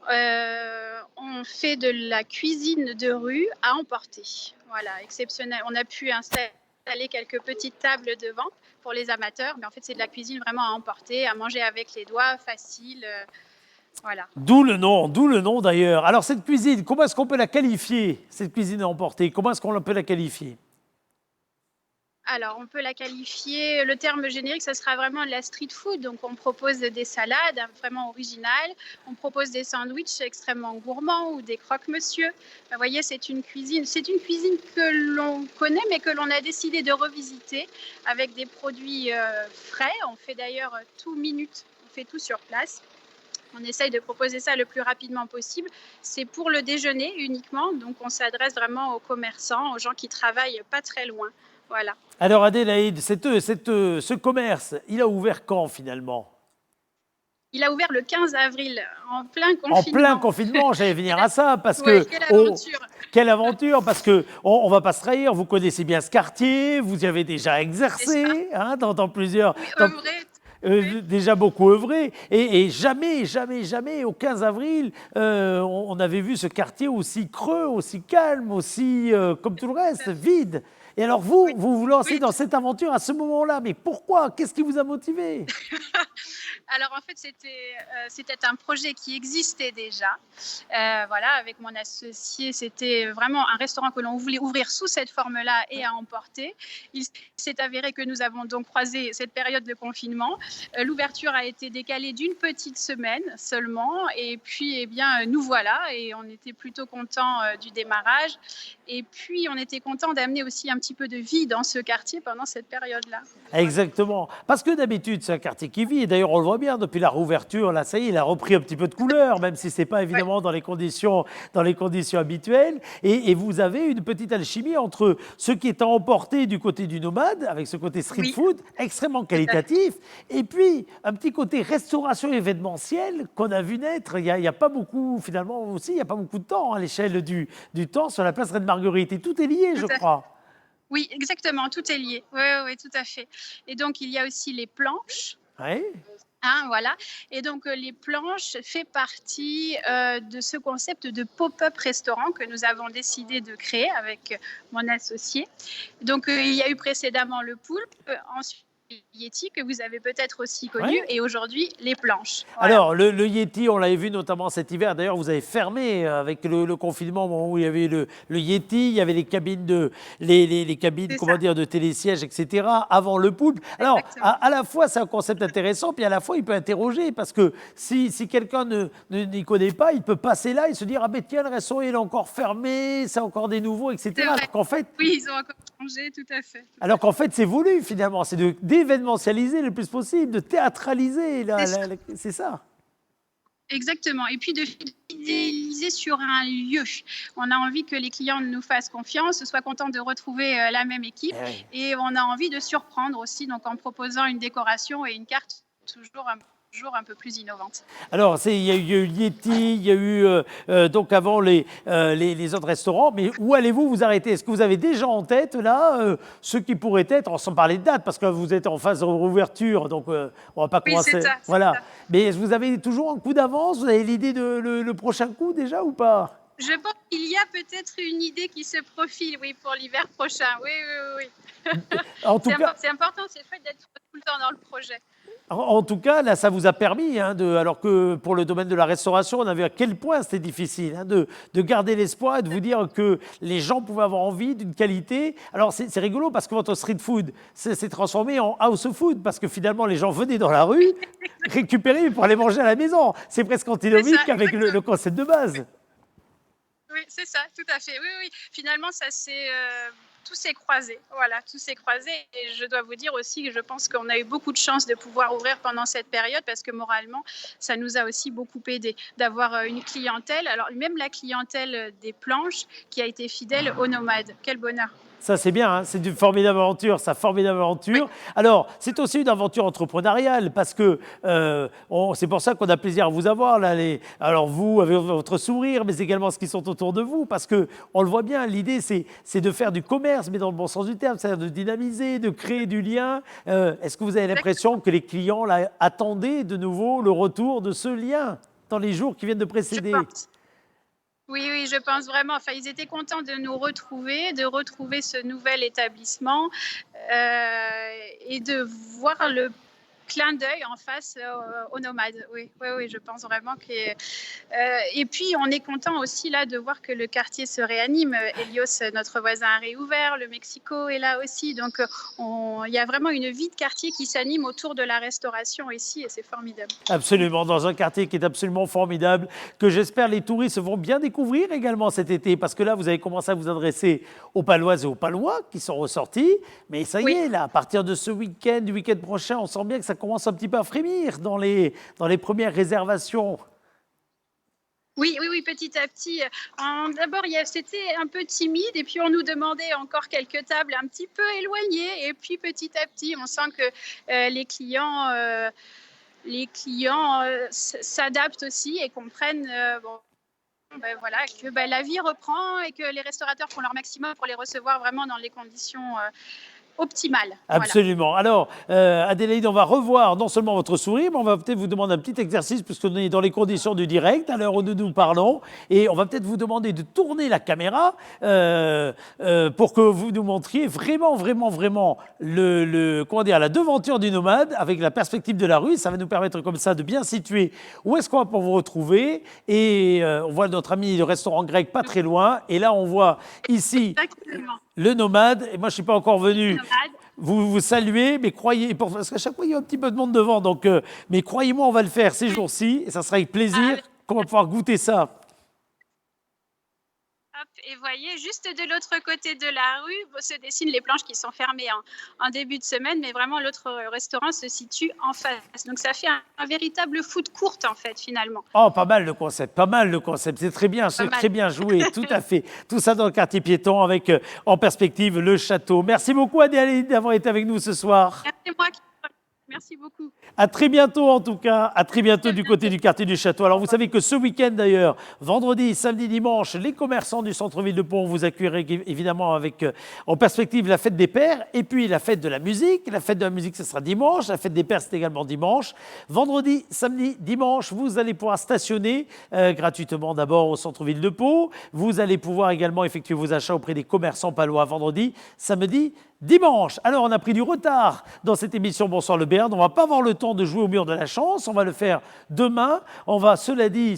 Speaker 6: On fait de la cuisine de rue à emporter. Voilà, exceptionnel. On a pu installer quelques petites tables de vente pour les amateurs, mais en fait c'est de la cuisine vraiment à emporter, à manger avec les doigts, facile. Voilà.
Speaker 2: D'où le nom d'ailleurs. Alors cette cuisine, comment est-ce qu'on peut la qualifier, cette cuisine à emporter? Comment est-ce qu'on peut la qualifier?
Speaker 6: Alors, on peut la qualifier, le terme générique, ça sera vraiment de la street food. Donc, on propose des salades vraiment originales. On propose des sandwichs extrêmement gourmands ou des croque-monsieur. Vous voyez, c'est une cuisine que l'on connaît, mais que l'on a décidé de revisiter avec des produits frais. On fait d'ailleurs tout minute, on fait tout sur place. On essaye de proposer ça le plus rapidement possible. C'est pour le déjeuner uniquement. Donc, on s'adresse vraiment aux commerçants, aux gens qui travaillent pas très loin. Voilà.
Speaker 2: Alors Adélaïde, ce commerce, il a ouvert quand finalement?
Speaker 6: Il a ouvert le 15 avril, en plein confinement.
Speaker 2: En plein confinement, j'allais venir à ça, parce
Speaker 6: ouais,
Speaker 2: que...
Speaker 6: quelle aventure.
Speaker 2: Quelle aventure, parce qu'on ne va pas se trahir, vous connaissez bien ce quartier, vous y avez déjà exercé dans plusieurs...
Speaker 6: Oui,
Speaker 2: déjà beaucoup œuvré, et jamais, au 15 avril, on avait vu ce quartier aussi creux, aussi calme, aussi, comme tout le reste, vide. Et alors vous lancez dans cette aventure à ce moment-là, mais pourquoi? Qu'est-ce qui vous a motivé?
Speaker 6: Alors en fait, c'était un projet qui existait déjà. Voilà, avec mon associé, c'était vraiment un restaurant que l'on voulait ouvrir sous cette forme-là et à emporter. Il s'est avéré que nous avons donc croisé cette période de confinement. L'ouverture a été décalée d'une petite semaine seulement, et puis eh bien nous voilà, et on était plutôt contents du démarrage. Et puis on était contents d'amener aussi un petit peu de vie dans ce quartier pendant cette période-là.
Speaker 2: Exactement. Parce que d'habitude, c'est un quartier qui vit. Et d'ailleurs, on le voit bien depuis la rouverture. Là, ça y est, il a repris un petit peu de couleur, même si ce n'est pas évidemment dans les conditions habituelles. Et vous avez une petite alchimie entre ce qui est à emporter du côté du Nomade, avec ce côté street food extrêmement qualitatif, et puis un petit côté restauration événementielle qu'on a vu naître il n'y a pas beaucoup, finalement aussi, il n'y a pas beaucoup de temps à l'échelle du temps sur la place Reine-Marguerite. Et tout est lié, je crois.
Speaker 6: Oui, exactement, tout est lié. Oui, tout à fait. Et donc, il y a aussi les planches.
Speaker 2: Oui.
Speaker 6: Voilà. Et donc, les planches fait partie de ce concept de pop-up restaurant que nous avons décidé de créer avec mon associé. Donc, il y a eu précédemment le poulpe, ensuite Yeti que vous avez peut-être aussi connu, et aujourd'hui les planches. Voilà.
Speaker 2: Alors le Yeti, on l'avait vu notamment cet hiver. D'ailleurs, vous avez fermé avec le confinement, au moment où il y avait le Yeti, il y avait les cabines les cabines, comment dire, de télésièges, etc. Avant le poulpe. Alors à la fois c'est un concept intéressant, puis à la fois il peut interroger, parce que si quelqu'un n'y connaît pas, il peut passer là et se dire tiens, le restaurant il est encore fermé, c'est encore des nouveaux, etc.
Speaker 6: En fait, oui, ils ont encore changé, tout à fait.
Speaker 2: Alors qu'en fait c'est voulu finalement, c'est d'événementialiser le plus possible, de théâtraliser, c'est ça.
Speaker 6: Exactement, et puis de fidéliser sur un lieu. On a envie que les clients nous fassent confiance, soient contents de retrouver la même équipe, et on a envie de surprendre aussi, donc en proposant une décoration et une carte toujours toujours un peu plus innovantes.
Speaker 2: Alors, il y a eu Yeti, il y a eu donc avant les autres restaurants, mais où allez-vous vous arrêter? Est-ce que vous avez déjà en tête, là, ceux qui pourraient être, sans parler de date, parce que vous êtes en phase de réouverture, donc on ne va pas
Speaker 6: Oui,
Speaker 2: commencer.
Speaker 6: c'est ça.
Speaker 2: Voilà. Mais est-ce que vous avez toujours un coup d'avance? Vous avez l'idée de le prochain coup déjà ou pas?
Speaker 6: Je pense qu'il y a peut-être une idée qui se profile, oui, pour l'hiver prochain. Oui, oui, oui.
Speaker 2: En tout cas,
Speaker 6: C'est important, c'est chouette d'être tout le temps dans le projet.
Speaker 2: En tout cas, là, ça vous a permis, alors que pour le domaine de la restauration, on a vu à quel point c'était difficile, de garder l'espoir et de vous dire que les gens pouvaient avoir envie d'une qualité. Alors, c'est rigolo parce que votre street food s'est transformé en house food parce que finalement, les gens venaient dans la rue récupérer pour aller manger à la maison. C'est presque antinomique avec le concept de base.
Speaker 6: Oui, c'est ça, tout à fait. Oui, oui. Finalement, tout s'est croisé. Voilà, tout s'est croisé. Et je dois vous dire aussi que je pense qu'on a eu beaucoup de chance de pouvoir ouvrir pendant cette période parce que moralement, ça nous a aussi beaucoup aidé d'avoir une clientèle. Alors, même la clientèle des planches qui a été fidèle aux nomades. Quel bonheur.
Speaker 2: Ça, c'est bien, c'est une formidable aventure, formidable aventure. Oui. Alors, c'est aussi une aventure entrepreneuriale parce que c'est pour ça qu'on a plaisir à vous avoir. Là, alors, vous, avec votre sourire, mais également ceux qui sont autour de vous, parce qu'on le voit bien, l'idée, c'est de faire du commerce, mais dans le bon sens du terme, c'est-à-dire de dynamiser, de créer du lien. Est-ce que vous avez l'impression que les clients là, attendaient de nouveau le retour de ce lien dans les jours qui viennent de précéder ?
Speaker 6: Oui, oui, je pense vraiment. Enfin, ils étaient contents de nous retrouver, de retrouver ce nouvel établissement et de voir le clin d'œil en face aux nomades. Oui, oui, oui, je pense vraiment que. Et puis, on est content aussi là de voir que le quartier se réanime. Helios, notre voisin, a réouvert. Le Mexico est là aussi. Donc, il y a vraiment une vie de quartier qui s'anime autour de la restauration ici et c'est formidable.
Speaker 2: Absolument, dans un quartier qui est absolument formidable, que j'espère les touristes vont bien découvrir également cet été, parce que là, vous avez commencé à vous adresser aux Paloises et aux Palois qui sont ressortis. Mais ça y est, là, à partir de ce week-end, du week-end prochain, on sent bien que ça commence un petit peu à frémir dans les premières réservations.
Speaker 6: Oui, oui, oui, petit à petit. D'abord, c'était un peu timide et puis on nous demandait encore quelques tables un petit peu éloignées. Et puis petit à petit, on sent que les clients s'adaptent aussi et comprennent voilà, que la vie reprend et que les restaurateurs font leur maximum pour les recevoir vraiment dans les conditions optimale.
Speaker 2: Absolument. Voilà. Alors, Adélaïde, on va revoir non seulement votre sourire, mais on va peut-être vous demander un petit exercice, puisqu'on est dans les conditions du direct, à l'heure où nous parlons, et on va peut-être vous demander de tourner la caméra pour que vous nous montriez vraiment la devanture du nomade avec la perspective de la rue. Ça va nous permettre comme ça de bien situer où est-ce qu'on va pouvoir vous retrouver. Et on voit notre ami le restaurant grec pas très loin, et là on voit ici...
Speaker 6: Exactement.
Speaker 2: Le nomade, et moi je ne suis pas encore venu vous saluer, mais croyez, parce qu'à chaque fois il y a un petit peu de monde devant, donc, mais croyez-moi, on va le faire ces jours-ci, et ça sera avec plaisir qu'on va pouvoir goûter ça.
Speaker 6: Et voyez, juste de l'autre côté de la rue se dessinent les planches qui sont fermées en début de semaine, mais vraiment l'autre restaurant se situe en face. Donc ça fait un véritable food court en fait finalement.
Speaker 2: Oh, pas mal le concept, c'est très bien, très bien joué, tout à fait. Tout ça dans le quartier piéton avec en perspective le château. Merci beaucoup Adélaïde d'avoir été avec nous ce soir.
Speaker 6: C'est moi qui... Merci beaucoup.
Speaker 2: À très bientôt en tout cas, à très bientôt du côté du quartier du Château. Alors vous savez que ce week-end d'ailleurs, vendredi, samedi, dimanche, les commerçants du centre-ville de Pau vous accueilleront évidemment avec en perspective la fête des pères et puis la fête de la musique. La fête de la musique ce sera dimanche, la fête des pères c'est également dimanche. Vendredi, samedi, dimanche, vous allez pouvoir stationner gratuitement d'abord au centre-ville de Pau. Vous allez pouvoir également effectuer vos achats auprès des commerçants palois vendredi, samedi, dimanche. Alors, on a pris du retard dans cette émission Bonsoir le Béarn. On ne va pas avoir le temps de jouer au mur de la chance. On va le faire demain. On va, cela dit,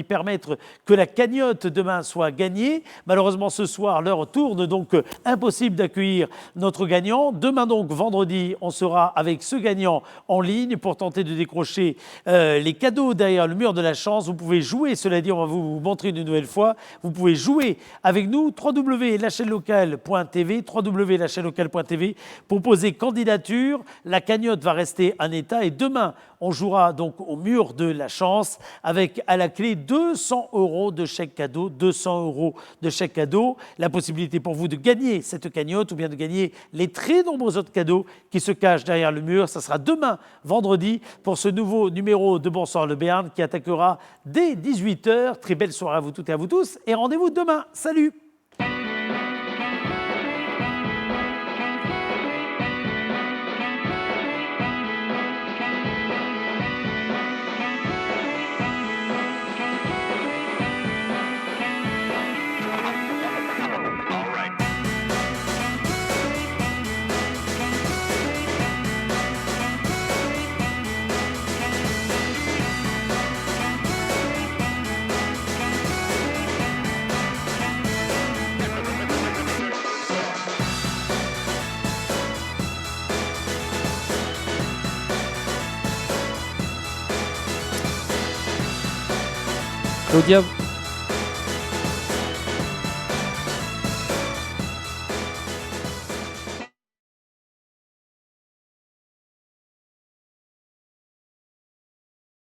Speaker 2: permettre que la cagnotte demain soit gagnée. Malheureusement, ce soir, l'heure tourne, donc impossible d'accueillir notre gagnant. Demain, donc, vendredi, on sera avec ce gagnant en ligne pour tenter de décrocher les cadeaux derrière le mur de la chance. Vous pouvez jouer, cela dit, on va vous montrer une nouvelle fois. Vous pouvez jouer avec nous, www.lachaînelocale.tv, www.lachaînelocale.tv. chaîneLocale.tv pour poser candidature. La cagnotte va rester en état et demain, on jouera donc au mur de la chance avec à la clé 200 € de chèque cadeau. 200 € de chèque cadeau. La possibilité pour vous de gagner cette cagnotte ou bien de gagner les très nombreux autres cadeaux qui se cachent derrière le mur. Ça sera demain, vendredi, pour ce nouveau numéro de Bonsoir le Béarn qui attaquera dès 18h. Très belle soirée à vous toutes et à vous tous. Et rendez-vous demain. Salut!
Speaker 7: Claudia,